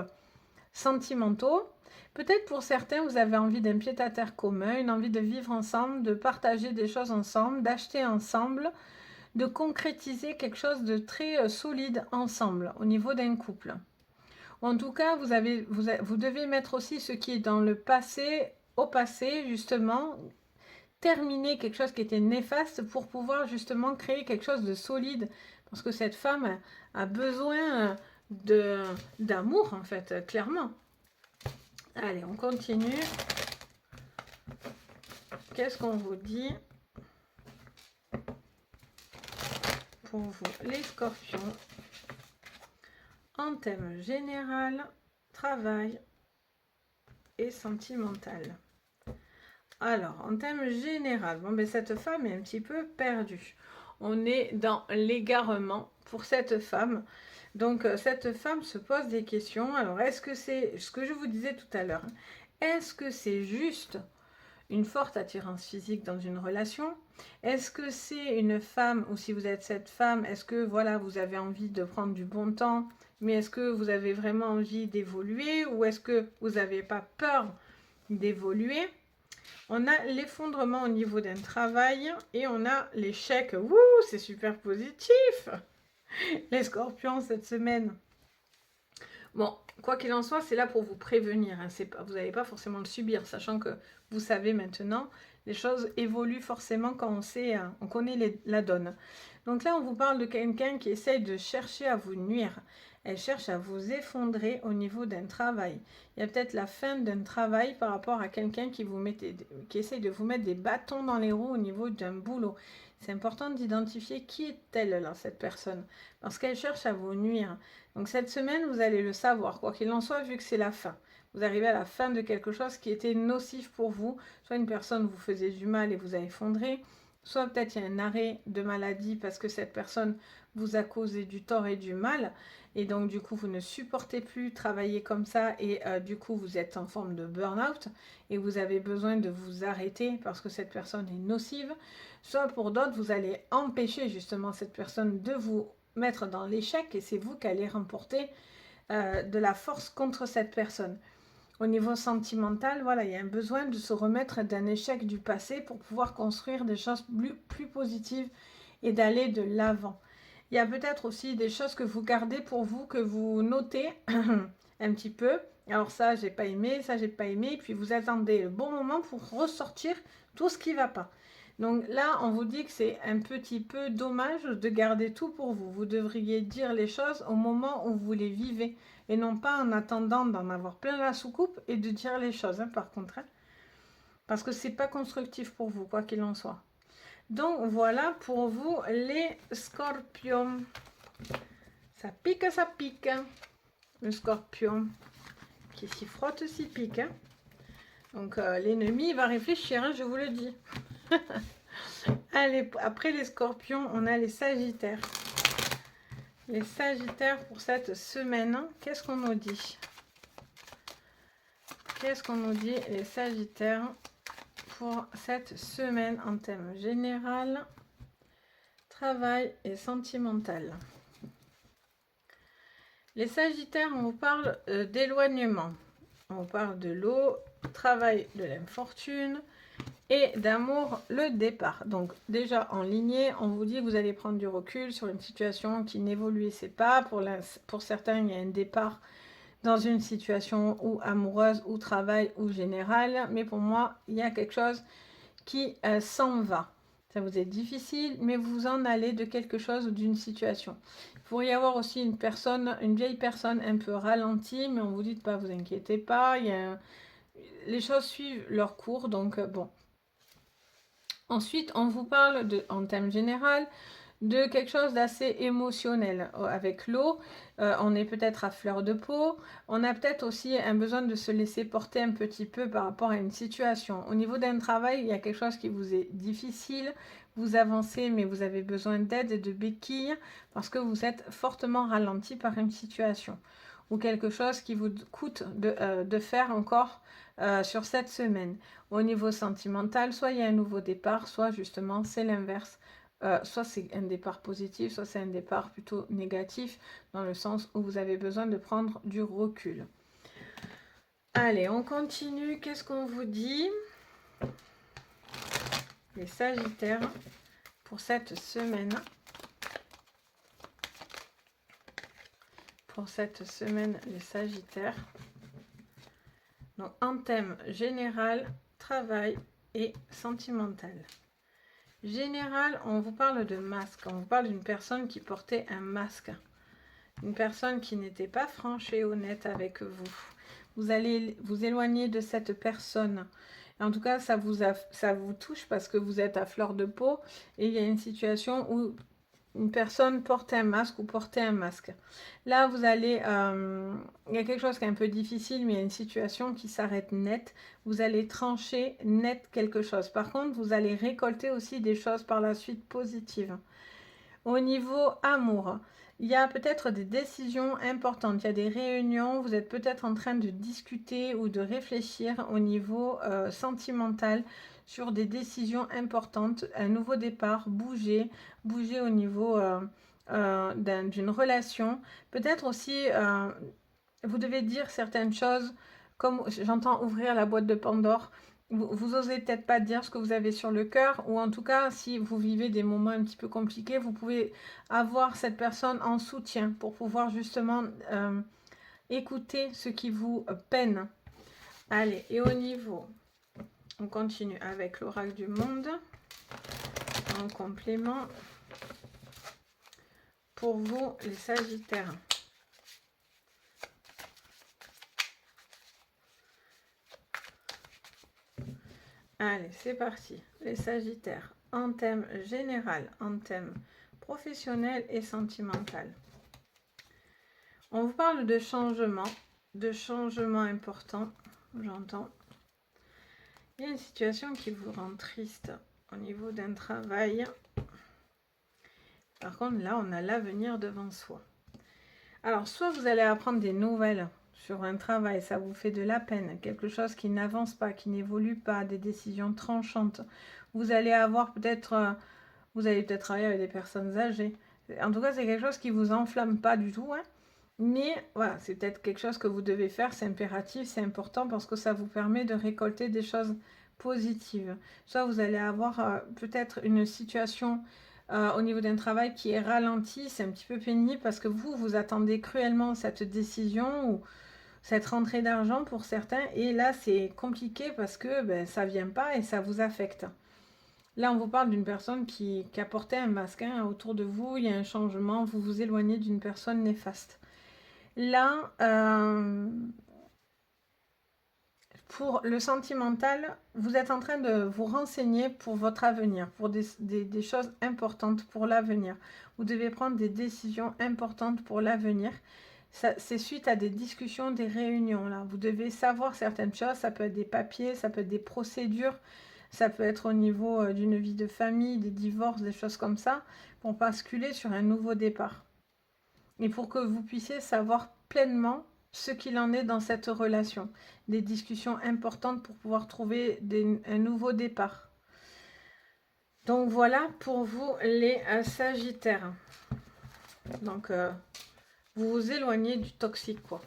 sentimentaux. Peut-être pour certains, vous avez envie d'un pied-à-terre commun, une envie de vivre ensemble, de partager des choses ensemble, d'acheter ensemble, de concrétiser quelque chose de très solide ensemble au niveau d'un couple. En tout cas, vous devez mettre aussi ce qui est dans le passé, au passé, justement, terminer quelque chose qui était néfaste pour pouvoir justement créer quelque chose de solide. Parce que cette femme a besoin d'amour, en fait, clairement. Allez, on continue. Qu'est-ce qu'on vous dit pour vous, les scorpions, en thème général, travail et sentimental? Alors, en thème général, bon, ben, cette femme est un petit peu perdue. On est dans l'égarement pour cette femme. Donc, cette femme se pose des questions. Alors, est-ce que c'est ce que je vous disais tout à l'heure? Est-ce que c'est juste une forte attirance physique dans une relation? Est-ce que c'est une femme, ou si vous êtes cette femme, est-ce que voilà, vous avez envie de prendre du bon temps, mais est-ce que vous avez vraiment envie d'évoluer, ou est-ce que vous n'avez pas peur d'évoluer? On a l'effondrement au niveau d'un travail et on a l'échec. Wouh, c'est super positif! Les scorpions cette semaine. Bon, Quoi qu'il en soit, c'est là pour vous prévenir. Hein. Vous n'allez pas forcément le subir, sachant que vous savez maintenant, les choses évoluent forcément quand on sait, on connaît la donne. Donc là, on vous parle de quelqu'un qui essaye de chercher à vous nuire. Elle cherche à vous effondrer au niveau d'un travail. Il y a peut-être la fin d'un travail par rapport à quelqu'un qui essaye de vous mettre des bâtons dans les roues au niveau d'un boulot. C'est important d'identifier qui est-elle là, cette personne, parce qu'elle cherche à vous nuire. Donc cette semaine, vous allez le savoir, quoi qu'il en soit, vu que c'est la fin. Vous arrivez à la fin de quelque chose qui était nocif pour vous. Soit une personne vous faisait du mal et vous a effondré, soit peut-être il y a un arrêt de maladie parce que cette personne vous a causé du tort et du mal. Et donc du coup, vous ne supportez plus travailler comme ça et du coup, vous êtes en forme de burn-out et vous avez besoin de vous arrêter parce que cette personne est nocive. Soit pour d'autres, vous allez empêcher justement cette personne de vous mettre dans l'échec et c'est vous qui allez remporter de la force contre cette personne. Au niveau sentimental, voilà, il y a un besoin de se remettre d'un échec du passé pour pouvoir construire des choses plus positives et d'aller de l'avant. Il y a peut-être aussi des choses que vous gardez pour vous, que vous notez un petit peu. Alors ça, j'ai pas aimé, ça, j'ai pas aimé. Puis vous attendez le bon moment pour ressortir tout ce qui ne va pas. Donc là, on vous dit que c'est un petit peu dommage de garder tout pour vous. Vous devriez dire les choses au moment où vous les vivez et non pas en attendant d'en avoir plein la soucoupe et de dire les choses, hein, par contre. Hein, parce que c'est pas constructif pour vous, quoi qu'il en soit. Donc voilà pour vous les scorpions. Ça pique, hein, le scorpion. Qui s'y frotte, s'y pique. Hein. Donc l'ennemi va réfléchir, hein, je vous le dis. Allez, après les scorpions, on a les sagittaires. Les sagittaires pour cette semaine, qu'est-ce qu'on nous dit? Qu'est-ce qu'on nous dit les sagittaires pour cette semaine en thème général, travail et sentimental? Les sagittaires, on vous parle d'éloignement. On vous parle de l'eau, travail de l'infortune, et d'amour, le départ. Donc déjà en lignée, on vous dit que vous allez prendre du recul sur une situation qui n'évoluait pas. Pour certains, il y a un départ dans une situation ou amoureuse, ou travail, ou générale. Mais pour moi, il y a quelque chose qui s'en va. Ça vous est difficile, mais vous en allez de quelque chose ou d'une situation. Il pourrait y avoir aussi une vieille personne un peu ralentie, mais on vous dit de pas vous inquiétez pas. Les choses suivent leur cours, donc bon. Ensuite, on vous parle, en thème général, de quelque chose d'assez émotionnel. Avec l'eau, on est peut-être à fleur de peau. On a peut-être aussi un besoin de se laisser porter un petit peu par rapport à une situation. Au niveau d'un travail, il y a quelque chose qui vous est difficile. Vous avancez, mais vous avez besoin d'aide et de béquilles parce que vous êtes fortement ralenti par une situation. Ou quelque chose qui vous coûte de faire encore sur cette semaine. Au niveau sentimental, soit il y a un nouveau départ, soit justement c'est l'inverse. Soit c'est un départ positif, soit c'est un départ plutôt négatif, dans le sens où vous avez besoin de prendre du recul. Allez, on continue. Qu'est-ce qu'on vous dit? Les sagittaires pour cette semaine. Pour cette semaine, les sagittaires. Donc, en thème général, travail et sentimental. Général, on vous parle de masque. On vous parle d'une personne qui portait un masque. Une personne qui n'était pas franche et honnête avec vous. Vous allez vous éloigner de cette personne. En tout cas, ça vous touche parce que vous êtes à fleur de peau et il y a une situation où une personne portait un masque ou portait un masque. Là, vous allez... il y a quelque chose qui est un peu difficile, mais il y a une situation qui s'arrête net. Vous allez trancher net quelque chose. Par contre, vous allez récolter aussi des choses par la suite positives. Au niveau amour, il y a peut-être des décisions importantes. Il y a des réunions. Vous êtes peut-être en train de discuter ou de réfléchir au niveau sentimental sur des décisions importantes, un nouveau départ, bouger au niveau d'une relation. Peut-être aussi, vous devez dire certaines choses, comme j'entends ouvrir la boîte de Pandore. Vous osez peut-être pas dire ce que vous avez sur le cœur, ou en tout cas, si vous vivez des moments un petit peu compliqués, vous pouvez avoir cette personne en soutien pour pouvoir justement écoutez ce qui vous peine. Allez, et au niveau, on continue avec l'oracle du monde, en complément, pour vous les Sagittaires. Allez, c'est parti. Les Sagittaires, en thème général, en thème professionnel et sentimental. On vous parle de changements importants, j'entends. Il y a une situation qui vous rend triste au niveau d'un travail. Par contre, là, on a l'avenir devant soi. Alors, soit vous allez apprendre des nouvelles sur un travail, ça vous fait de la peine, quelque chose qui n'avance pas, qui n'évolue pas, des décisions tranchantes. Vous allez avoir peut-être, vous allez peut-être travailler avec des personnes âgées. En tout cas, c'est quelque chose qui vous enflamme pas du tout, hein. Mais voilà, c'est peut-être quelque chose que vous devez faire, c'est impératif, c'est important parce que ça vous permet de récolter des choses positives. Soit vous allez avoir peut-être une situation au niveau d'un travail qui est ralenti, c'est un petit peu pénible parce que vous attendez cruellement cette décision ou cette rentrée d'argent pour certains et là c'est compliqué parce que ça vient pas et ça vous affecte. Là on vous parle d'une personne qui a porté un masque autour de vous, il y a un changement, vous vous éloignez d'une personne néfaste. Là, pour le sentimental, vous êtes en train de vous renseigner pour votre avenir, pour des choses importantes pour l'avenir. Vous devez prendre des décisions importantes pour l'avenir. C'est suite à des discussions, des réunions. Là. Vous devez savoir certaines choses. Ça peut être des papiers, ça peut être des procédures. Ça peut être au niveau d'une vie de famille, des divorces, des choses comme ça, pour basculer sur un nouveau départ. Et pour que vous puissiez savoir pleinement ce qu'il en est dans cette relation. Des discussions importantes pour pouvoir trouver un nouveau départ. Donc voilà pour vous les Sagittaires. Donc vous vous éloignez du toxique quoi.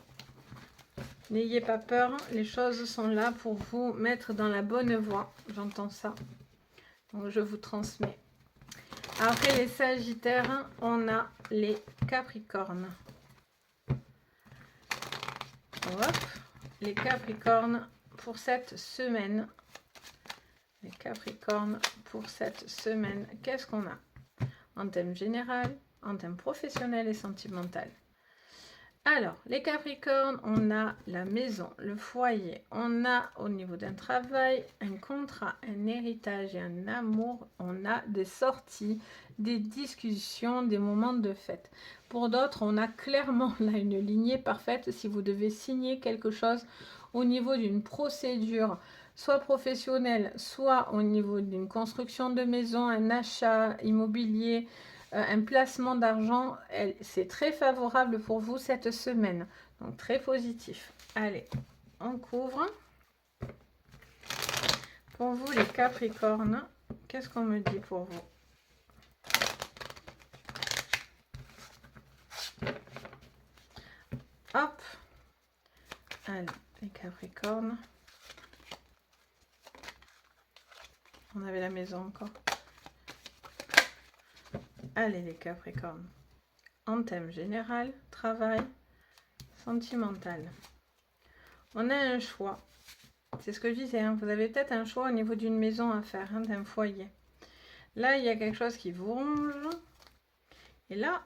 N'ayez pas peur, les choses sont là pour vous mettre dans la bonne voie. J'entends ça. Donc je vous transmets. Après les Sagittaires, on a les Capricornes. Hop, les Capricornes pour cette semaine. Les Capricornes pour cette semaine. Qu'est-ce qu'on a en thème général, en thème professionnel et sentimental? Alors, les Capricornes, on a la maison, le foyer, on a au niveau d'un travail, un contrat, un héritage et un amour, on a des sorties, des discussions, des moments de fête. Pour d'autres, on a clairement là une lignée parfaite si vous devez signer quelque chose au niveau d'une procédure, soit professionnelle, soit au niveau d'une construction de maison, un achat immobilier, un placement d'argent, c'est très favorable pour vous cette semaine. Donc très positif. Allez, on couvre. Pour vous les Capricornes, qu'est-ce qu'on me dit pour vous? Hop. Allez, les Capricornes. On avait la maison encore. Allez les Capricornes, en thème général, travail, sentimental. On a un choix, c'est ce que je disais, hein. Vous avez peut-être un choix au niveau d'une maison à faire, d'un foyer. Là, il y a quelque chose qui vous ronge. Et là,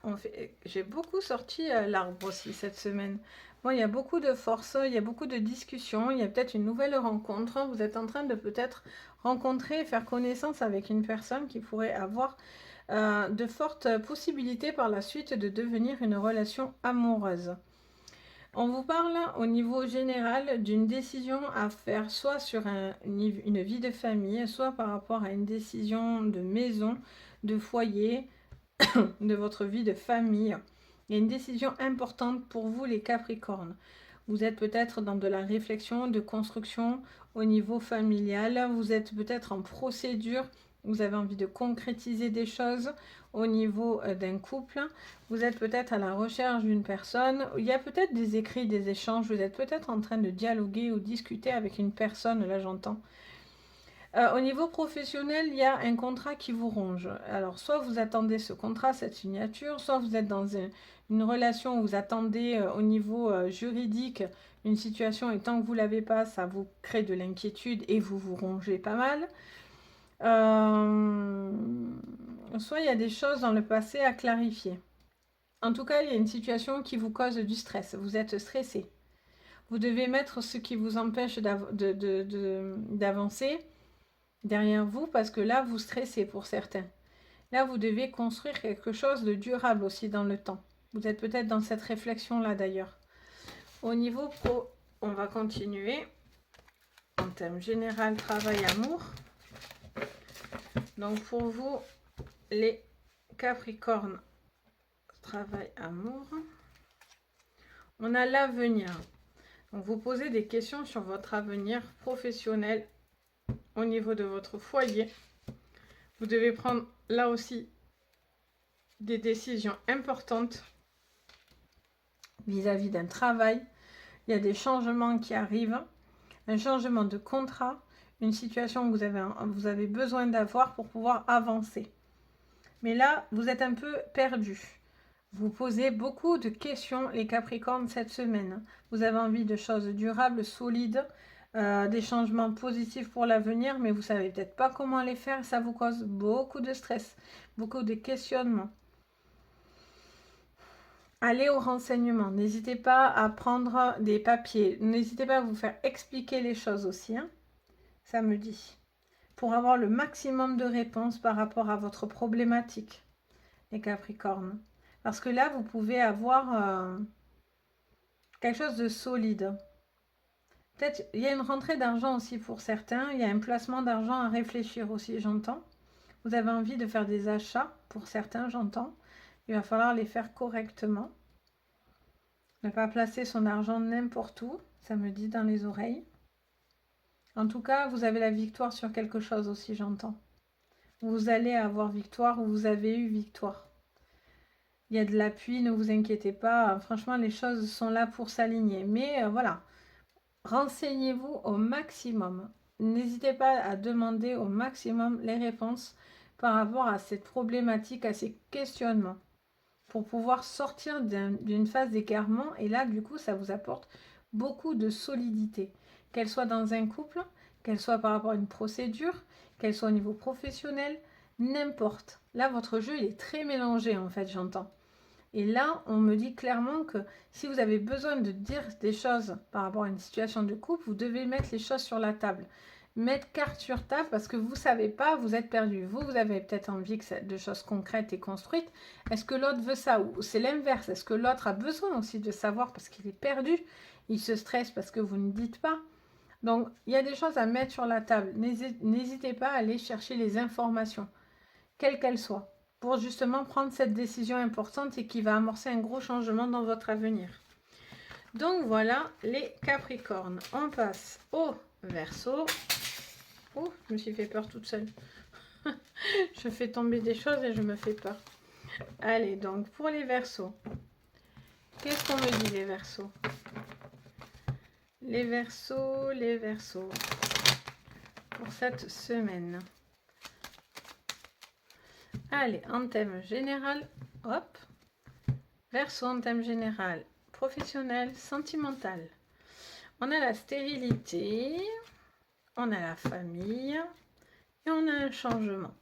j'ai beaucoup sorti l'arbre aussi cette semaine. Bon, il y a beaucoup de force, il y a beaucoup de discussions, il y a peut-être une nouvelle rencontre. Vous êtes en train de peut-être rencontrer, faire connaissance avec une personne qui pourrait avoir de fortes possibilités par la suite de devenir une relation amoureuse. On vous parle au niveau général d'une décision à faire soit sur une vie de famille, soit par rapport à une décision de maison, de foyer, de votre vie de famille. Il y a une décision importante pour vous les Capricornes. Vous êtes peut-être dans de la réflexion, de construction au niveau familial. Vous êtes peut-être en procédure. Vous avez envie de concrétiser des choses au niveau d'un couple. Vous êtes peut-être à la recherche d'une personne. Il y a peut-être des écrits, des échanges. Vous êtes peut-être en train de dialoguer ou discuter avec une personne, là j'entends. Au niveau professionnel, il y a un contrat qui vous ronge. Alors, soit vous attendez ce contrat, cette signature, soit vous êtes dans une relation où vous attendez au niveau juridique une situation et tant que vous ne l'avez pas, ça vous crée de l'inquiétude et vous vous rongez pas mal. Soit il y a des choses dans le passé à clarifier. En tout cas, il y a une situation qui vous cause du stress. Vous êtes stressé. Vous devez mettre ce qui vous empêche d'avancer derrière vous parce que là, vous stressez pour certains. Là, vous devez construire quelque chose de durable aussi dans le temps. Vous êtes peut-être dans cette réflexion-là d'ailleurs. Au niveau pro, on va continuer. En thème général, travail, amour. Donc pour vous, les Capricornes, travail, amour. On a l'avenir. Donc vous posez des questions sur votre avenir professionnel au niveau de votre foyer. Vous devez prendre là aussi des décisions importantes vis-à-vis d'un travail. Il y a des changements qui arrivent, un changement de contrat, une situation que vous avez besoin d'avoir pour pouvoir avancer. Mais là, vous êtes un peu perdu. Vous posez beaucoup de questions, les Capricornes, cette semaine. Vous avez envie de choses durables, solides, des changements positifs pour l'avenir, mais vous ne savez peut-être pas comment les faire. Ça vous cause beaucoup de stress, beaucoup de questionnements. Allez au renseignement. N'hésitez pas à prendre des papiers. N'hésitez pas à vous faire expliquer les choses aussi, hein, samedi, pour avoir le maximum de réponses par rapport à votre problématique, les Capricornes. Parce que là, vous pouvez avoir quelque chose de solide. Peut-être, il y a une rentrée d'argent aussi pour certains. Il y a un placement d'argent à réfléchir aussi, j'entends. Vous avez envie de faire des achats pour certains, j'entends. Il va falloir les faire correctement. Ne pas placer son argent n'importe où, ça me dit dans les oreilles. En tout cas, vous avez la victoire sur quelque chose aussi, j'entends. Vous allez avoir victoire ou vous avez eu victoire. Il y a de l'appui, ne vous inquiétez pas. Franchement, les choses sont là pour s'aligner. Mais voilà, renseignez-vous au maximum. N'hésitez pas à demander au maximum les réponses par rapport à cette problématique, à ces questionnements, pour pouvoir sortir d'une phase d'égarement. Et là, du coup, ça vous apporte beaucoup de solidité. Qu'elle soit dans un couple, qu'elle soit par rapport à une procédure, qu'elle soit au niveau professionnel, n'importe. Là, votre jeu, il est très mélangé, en fait, j'entends. Et là, on me dit clairement que si vous avez besoin de dire des choses par rapport à une situation de couple, vous devez mettre les choses sur la table. Mettre carte sur table parce que vous ne savez pas, vous êtes perdu. Vous avez peut-être envie de choses concrètes et construites. Est-ce que l'autre veut ça ou c'est l'inverse? Est-ce que l'autre a besoin aussi de savoir parce qu'il est perdu? Il se stresse parce que vous ne dites pas. Donc, il y a des choses à mettre sur la table. N'hésitez pas à aller chercher les informations, quelles qu'elles soient, pour justement prendre cette décision importante et qui va amorcer un gros changement dans votre avenir. Donc voilà les Capricornes. On passe au Verseau. Oh, je me suis fait peur toute seule. Je fais tomber des choses et je me fais peur. Allez, donc pour les Verseaux. Qu'est-ce qu'on me dit les Verseaux? Les Verseaux. Pour cette semaine. Allez, en thème général, hop. Verseau en thème général, professionnel, sentimental. On a la stérilité, on a la famille et on a un changement.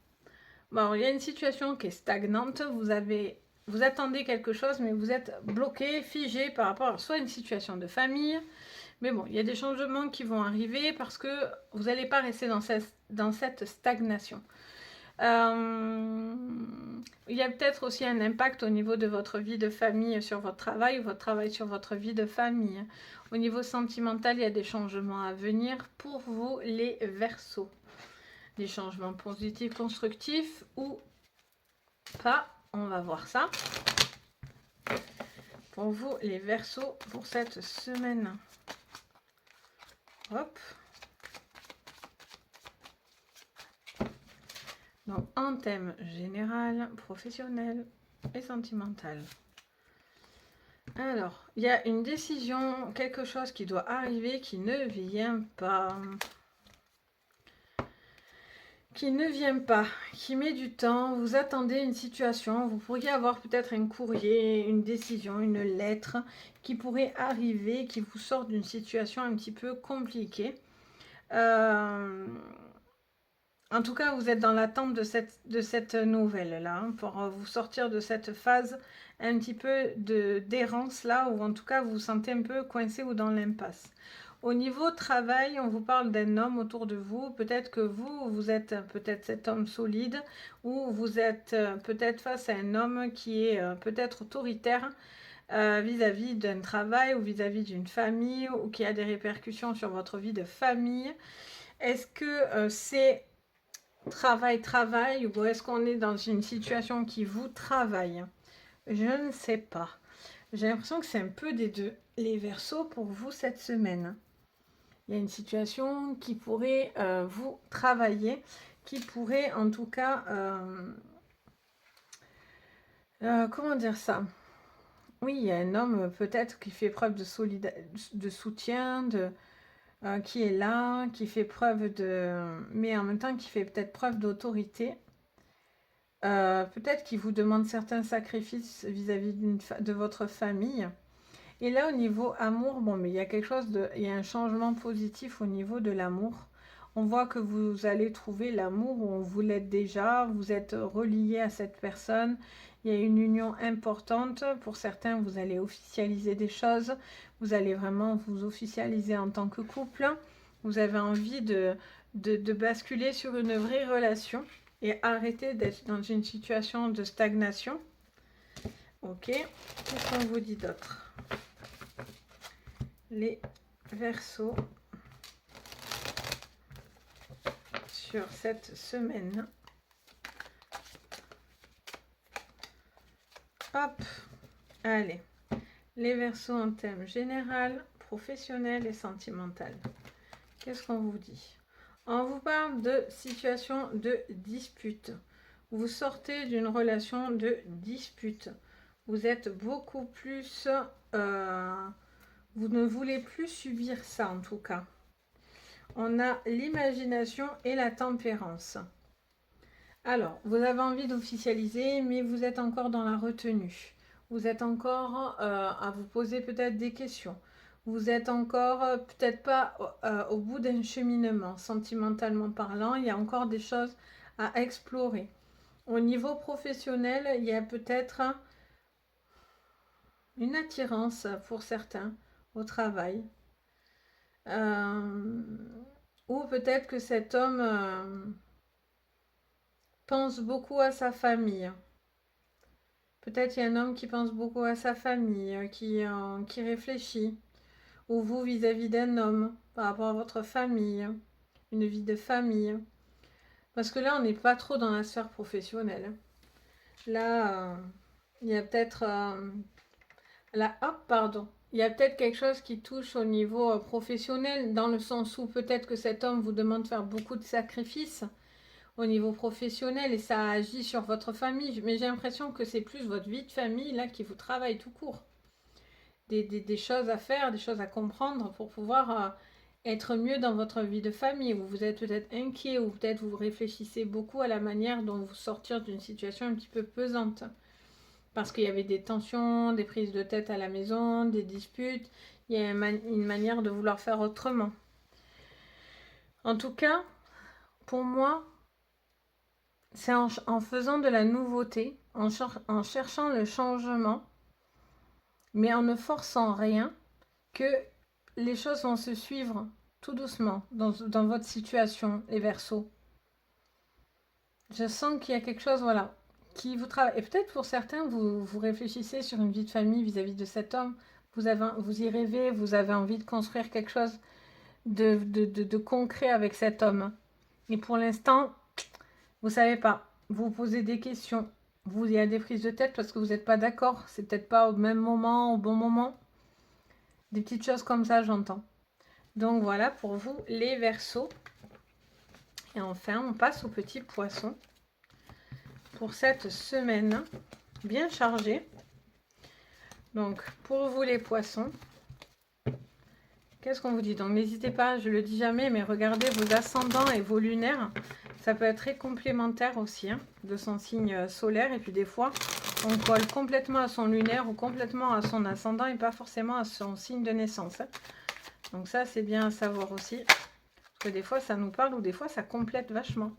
Bon, il y a une situation qui est stagnante, vous attendez quelque chose, mais vous êtes bloqué, figé par rapport à soit une situation de famille, mais bon, il y a des changements qui vont arriver parce que vous n'allez pas rester dans cette stagnation. Il y a peut-être aussi un impact au niveau de votre vie de famille sur votre travail ou votre travail sur votre vie de famille. Au niveau sentimental, il y a des changements à venir pour vous les Verseaux. Des changements positifs, constructifs ou pas. On va voir ça. Pour vous les Verseaux pour cette semaine. Hop. Donc, en thème général, professionnel et sentimental. Alors, il y a une décision, quelque chose qui doit arriver qui ne vient pas. qui ne vient pas, qui met du temps, vous attendez une situation, vous pourriez avoir peut-être un courrier, une décision, une lettre qui pourrait arriver, qui vous sort d'une situation un petit peu compliquée. En tout cas, vous êtes dans l'attente de cette nouvelle-là, hein, pour vous sortir de cette phase un petit peu d'errance là, ou en tout cas vous vous sentez un peu coincé ou dans l'impasse. Au niveau travail, on vous parle d'un homme autour de vous. Peut-être que vous êtes peut-être cet homme solide, ou vous êtes peut-être face à un homme qui est peut-être autoritaire vis-à-vis d'un travail ou vis-à-vis d'une famille, ou qui a des répercussions sur votre vie de famille. Est-ce que c'est travail, ou est-ce qu'on est dans une situation qui vous travaille? Je ne sais pas. J'ai l'impression que c'est un peu des deux, les Verseaux, pour vous cette semaine. Il y a une situation qui pourrait vous travailler, qui pourrait en tout cas, comment dire ça? Oui, il y a un homme peut-être qui fait preuve de soutien, qui est là, qui fait preuve mais en même temps qui fait peut-être preuve d'autorité. Peut-être qu'il vous demande certains sacrifices vis-à-vis de votre famille. Et là, au niveau amour, bon, mais il y a quelque chose il y a un changement positif au niveau de l'amour. On voit que vous allez trouver l'amour où on vous l'êtes déjà, vous êtes relié à cette personne. Il y a une union importante. Pour certains, vous allez officialiser des choses. Vous allez vraiment vous officialiser en tant que couple. Vous avez envie de basculer sur une vraie relation et arrêter d'être dans une situation de stagnation. Ok, qu'est-ce qu'on vous dit d'autre? Les Verseaux sur cette semaine. Hop, allez. Les Verseaux en thème général, professionnel et sentimental. Qu'est-ce qu'on vous dit? On vous parle de situation de dispute. Vous sortez d'une relation de dispute. Vous êtes beaucoup plus... vous ne voulez plus subir ça en tout cas. On a l'imagination et la tempérance. Alors, vous avez envie d'officialiser, mais vous êtes encore dans la retenue. Vous êtes encore à vous poser peut-être des questions. Vous êtes encore peut-être pas au bout d'un cheminement, sentimentalement parlant. Il y a encore des choses à explorer. Au niveau professionnel, il y a peut-être une attirance pour certains au travail. Ou peut-être que cet homme pense beaucoup à sa famille. Peut-être il y a un homme qui pense beaucoup à sa famille, qui réfléchit. Ou vous vis-à-vis d'un homme par rapport à votre famille, une vie de famille. Parce que là, on n'est pas trop dans la sphère professionnelle. Là, il y a peut-être... là, hop, pardon. Il y a peut-être quelque chose qui touche au niveau professionnel, dans le sens où peut-être que cet homme vous demande de faire beaucoup de sacrifices au niveau professionnel et ça agit sur votre famille. Mais j'ai l'impression que c'est plus votre vie de famille là qui vous travaille tout court. Des choses à faire, des choses à comprendre pour pouvoir être mieux dans votre vie de famille. Où vous êtes peut-être inquiet ou peut-être vous réfléchissez beaucoup à la manière dont vous sortir d'une situation un petit peu pesante. Parce qu'il y avait des tensions, des prises de tête à la maison, des disputes. Il y a une manière de vouloir faire autrement. En tout cas, pour moi, c'est en faisant de la nouveauté, en cherchant le changement, mais en ne forçant rien, que les choses vont se suivre tout doucement dans votre situation, les Verseaux. Je sens qu'il y a quelque chose, voilà, qui vous travaille. Et peut-être pour certains, vous réfléchissez sur une vie de famille vis-à-vis de cet homme. Vous y rêvez, vous avez envie de construire quelque chose de concret avec cet homme. Et pour l'instant, vous savez pas. Vous vous posez des questions. Il y a des prises de tête parce que vous n'êtes pas d'accord. C'est peut-être pas au même moment, au bon moment. Des petites choses comme ça, j'entends. Donc voilà pour vous, les Verseaux. Et enfin, on passe aux petits poissons. Pour cette semaine bien chargée. Donc, pour vous les poissons, qu'est-ce qu'on vous dit? Donc, n'hésitez pas, je le dis jamais, mais regardez vos ascendants et vos lunaires. Ça peut être très complémentaire aussi hein, de son signe solaire. Et puis des fois, on colle complètement à son lunaire ou complètement à son ascendant et pas forcément à son signe de naissance. Hein. Donc ça, c'est bien à savoir aussi. Parce que des fois, ça nous parle ou des fois, ça complète vachement.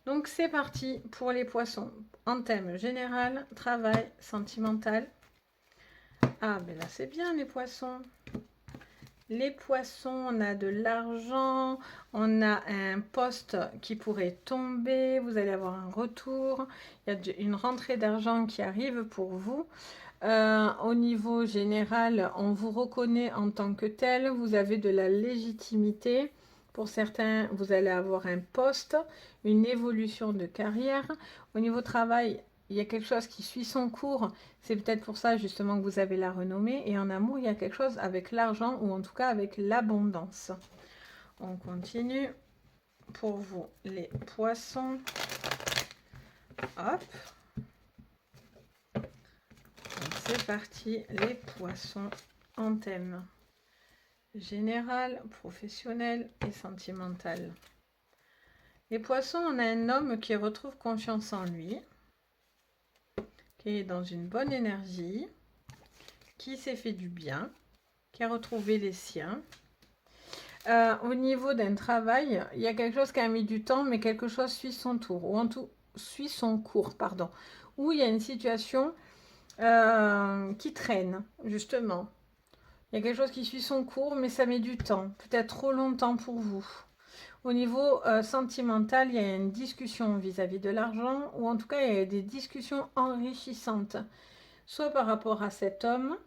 Donc c'est parti pour les poissons. En thème général, travail, sentimental. Ah, ben là, c'est bien les poissons. Les poissons, on a de l'argent, on a un poste qui pourrait tomber, vous allez avoir un retour, il y a une rentrée d'argent qui arrive pour vous. Au niveau général, on vous reconnaît en tant que tel, vous avez de la légitimité. Pour certains, vous allez avoir un poste, une évolution de carrière. Au niveau travail, il y a quelque chose qui suit son cours. C'est peut-être pour ça justement que vous avez la renommée. Et en amour, il y a quelque chose avec l'argent ou en tout cas avec l'abondance. On continue pour vous les poissons. Hop. C'est parti, les poissons en thème général, professionnel et sentimental. Les poissons, on a un homme qui retrouve confiance en lui, qui est dans une bonne énergie, qui s'est fait du bien, qui a retrouvé les siens. Au niveau d'un travail, il y a quelque chose qui a mis du temps, mais quelque chose suit son tour, ou en tout suit son cours, pardon. Où il y a une situation qui traîne, justement. Il y a quelque chose qui suit son cours, mais ça met du temps, peut-être trop longtemps pour vous. Au niveau sentimental, il y a une discussion vis-à-vis de l'argent, ou en tout cas, il y a des discussions enrichissantes. Soit par rapport à cet homme,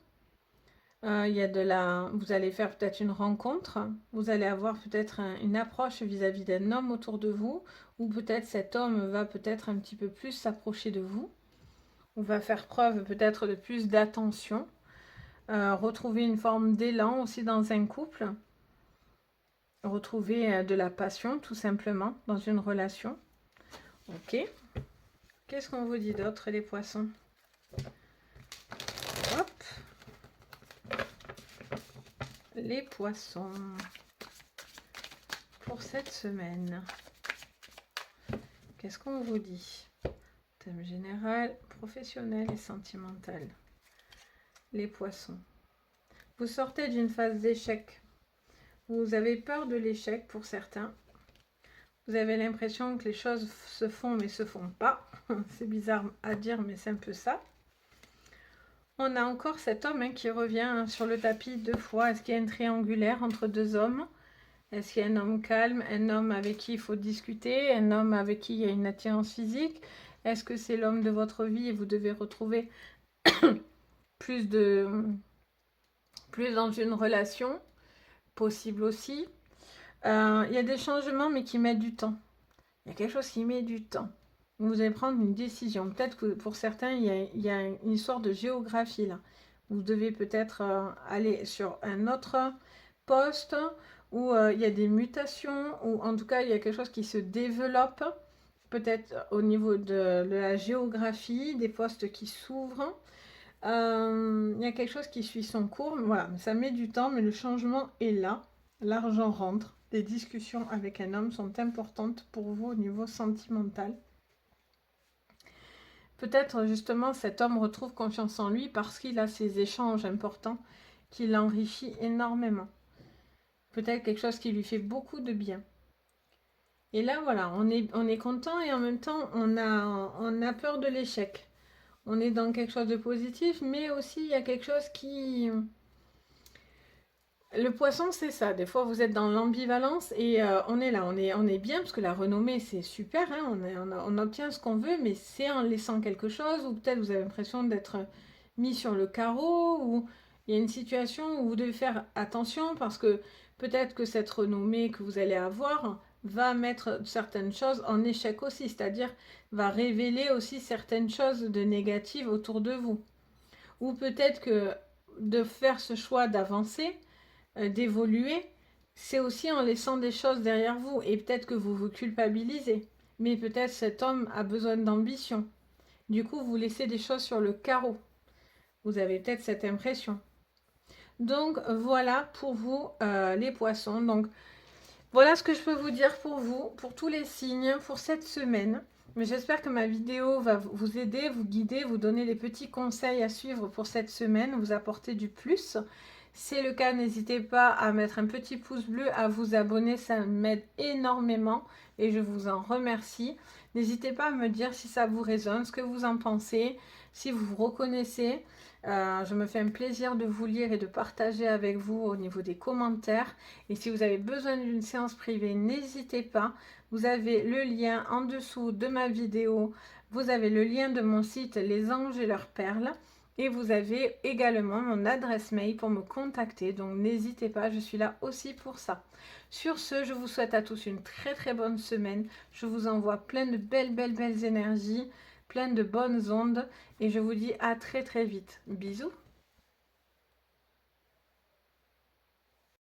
il y a vous allez faire peut-être une rencontre, vous allez avoir peut-être une approche vis-à-vis d'un homme autour de vous, ou peut-être cet homme va peut-être un petit peu plus s'approcher de vous, ou va faire preuve peut-être de plus d'attention. Retrouver une forme d'élan aussi dans un couple. Retrouver de la passion tout simplement dans une relation. Ok. Qu'est-ce qu'on vous dit d'autre les poissons? Hop. Les poissons. Pour cette semaine. Qu'est-ce qu'on vous dit? Thème général, professionnel et sentimental. Les poissons. Vous sortez d'une phase d'échec. Vous avez peur de l'échec pour certains. Vous avez l'impression que les choses se font mais se font pas. C'est bizarre à dire mais c'est un peu ça. On a encore cet homme qui revient sur le tapis 2 fois. Est-ce qu'il y a une triangulaire entre 2 hommes? Est-ce qu'il y a un homme calme, un homme avec qui il faut discuter, un homme avec qui il y a une attirance physique? Est-ce que c'est l'homme de votre vie et vous devez retrouver plus dans une relation? Possible aussi. Il y a des changements mais qui mettent du temps. Il y a quelque chose qui met du temps. Vous allez prendre une décision. Peut-être que pour certains, il y a une histoire de géographie là. Vous devez peut-être aller sur un autre poste où il y a des mutations, ou en tout cas, il y a quelque chose qui se développe. Peut-être au niveau de la géographie, des postes qui s'ouvrent. Il y a quelque chose qui suit son cours. Voilà, ça met du temps, mais le changement est là. L'argent rentre. Les discussions avec un homme sont importantes pour vous au niveau sentimental. Peut-être justement cet homme retrouve confiance en lui parce qu'il a ces échanges importants qui l'enrichit énormément. Peut-être quelque chose qui lui fait beaucoup de bien. Et là voilà, on est content et en même temps on a peur de l'échec. On est dans quelque chose de positif, mais aussi il y a quelque chose qui... Le poisson, c'est ça. Des fois, vous êtes dans l'ambivalence et on est là, on est bien parce que la renommée, c'est super. Hein, on obtient ce qu'on veut, mais c'est en laissant quelque chose ou peut-être vous avez l'impression d'être mis sur le carreau ou il y a une situation où vous devez faire attention parce que peut-être que cette renommée que vous allez avoir va mettre certaines choses en échec aussi, c'est-à-dire va révéler aussi certaines choses de négatives autour de vous. Ou peut-être que de faire ce choix d'avancer, d'évoluer, c'est aussi en laissant des choses derrière vous. Et peut-être que vous vous culpabilisez. Mais peut-être cet homme a besoin d'ambition. Du coup, vous laissez des choses sur le carreau. Vous avez peut-être cette impression. Donc, voilà pour vous les poissons. Donc, Voilà ce que je peux vous dire pour vous, pour tous les signes, pour cette semaine. Mais j'espère que ma vidéo va vous aider, vous guider, vous donner les petits conseils à suivre pour cette semaine, vous apporter du plus. Si c'est le cas, n'hésitez pas à mettre un petit pouce bleu, à vous abonner, ça m'aide énormément et je vous en remercie. N'hésitez pas à me dire si ça vous résonne, ce que vous en pensez, si vous vous reconnaissez. Je me fais un plaisir de vous lire et de partager avec vous au niveau des commentaires. Et si vous avez besoin d'une séance privée, n'hésitez pas. Vous avez le lien en dessous de ma vidéo. Vous avez le lien de mon site Les Anges et leurs perles. Et vous avez également mon adresse mail pour me contacter. Donc n'hésitez pas, je suis là aussi pour ça. Sur ce, je vous souhaite à tous une très très bonne semaine. Je vous envoie plein de belles énergies, plein de bonnes ondes. Et je vous dis à très très vite. Bisous.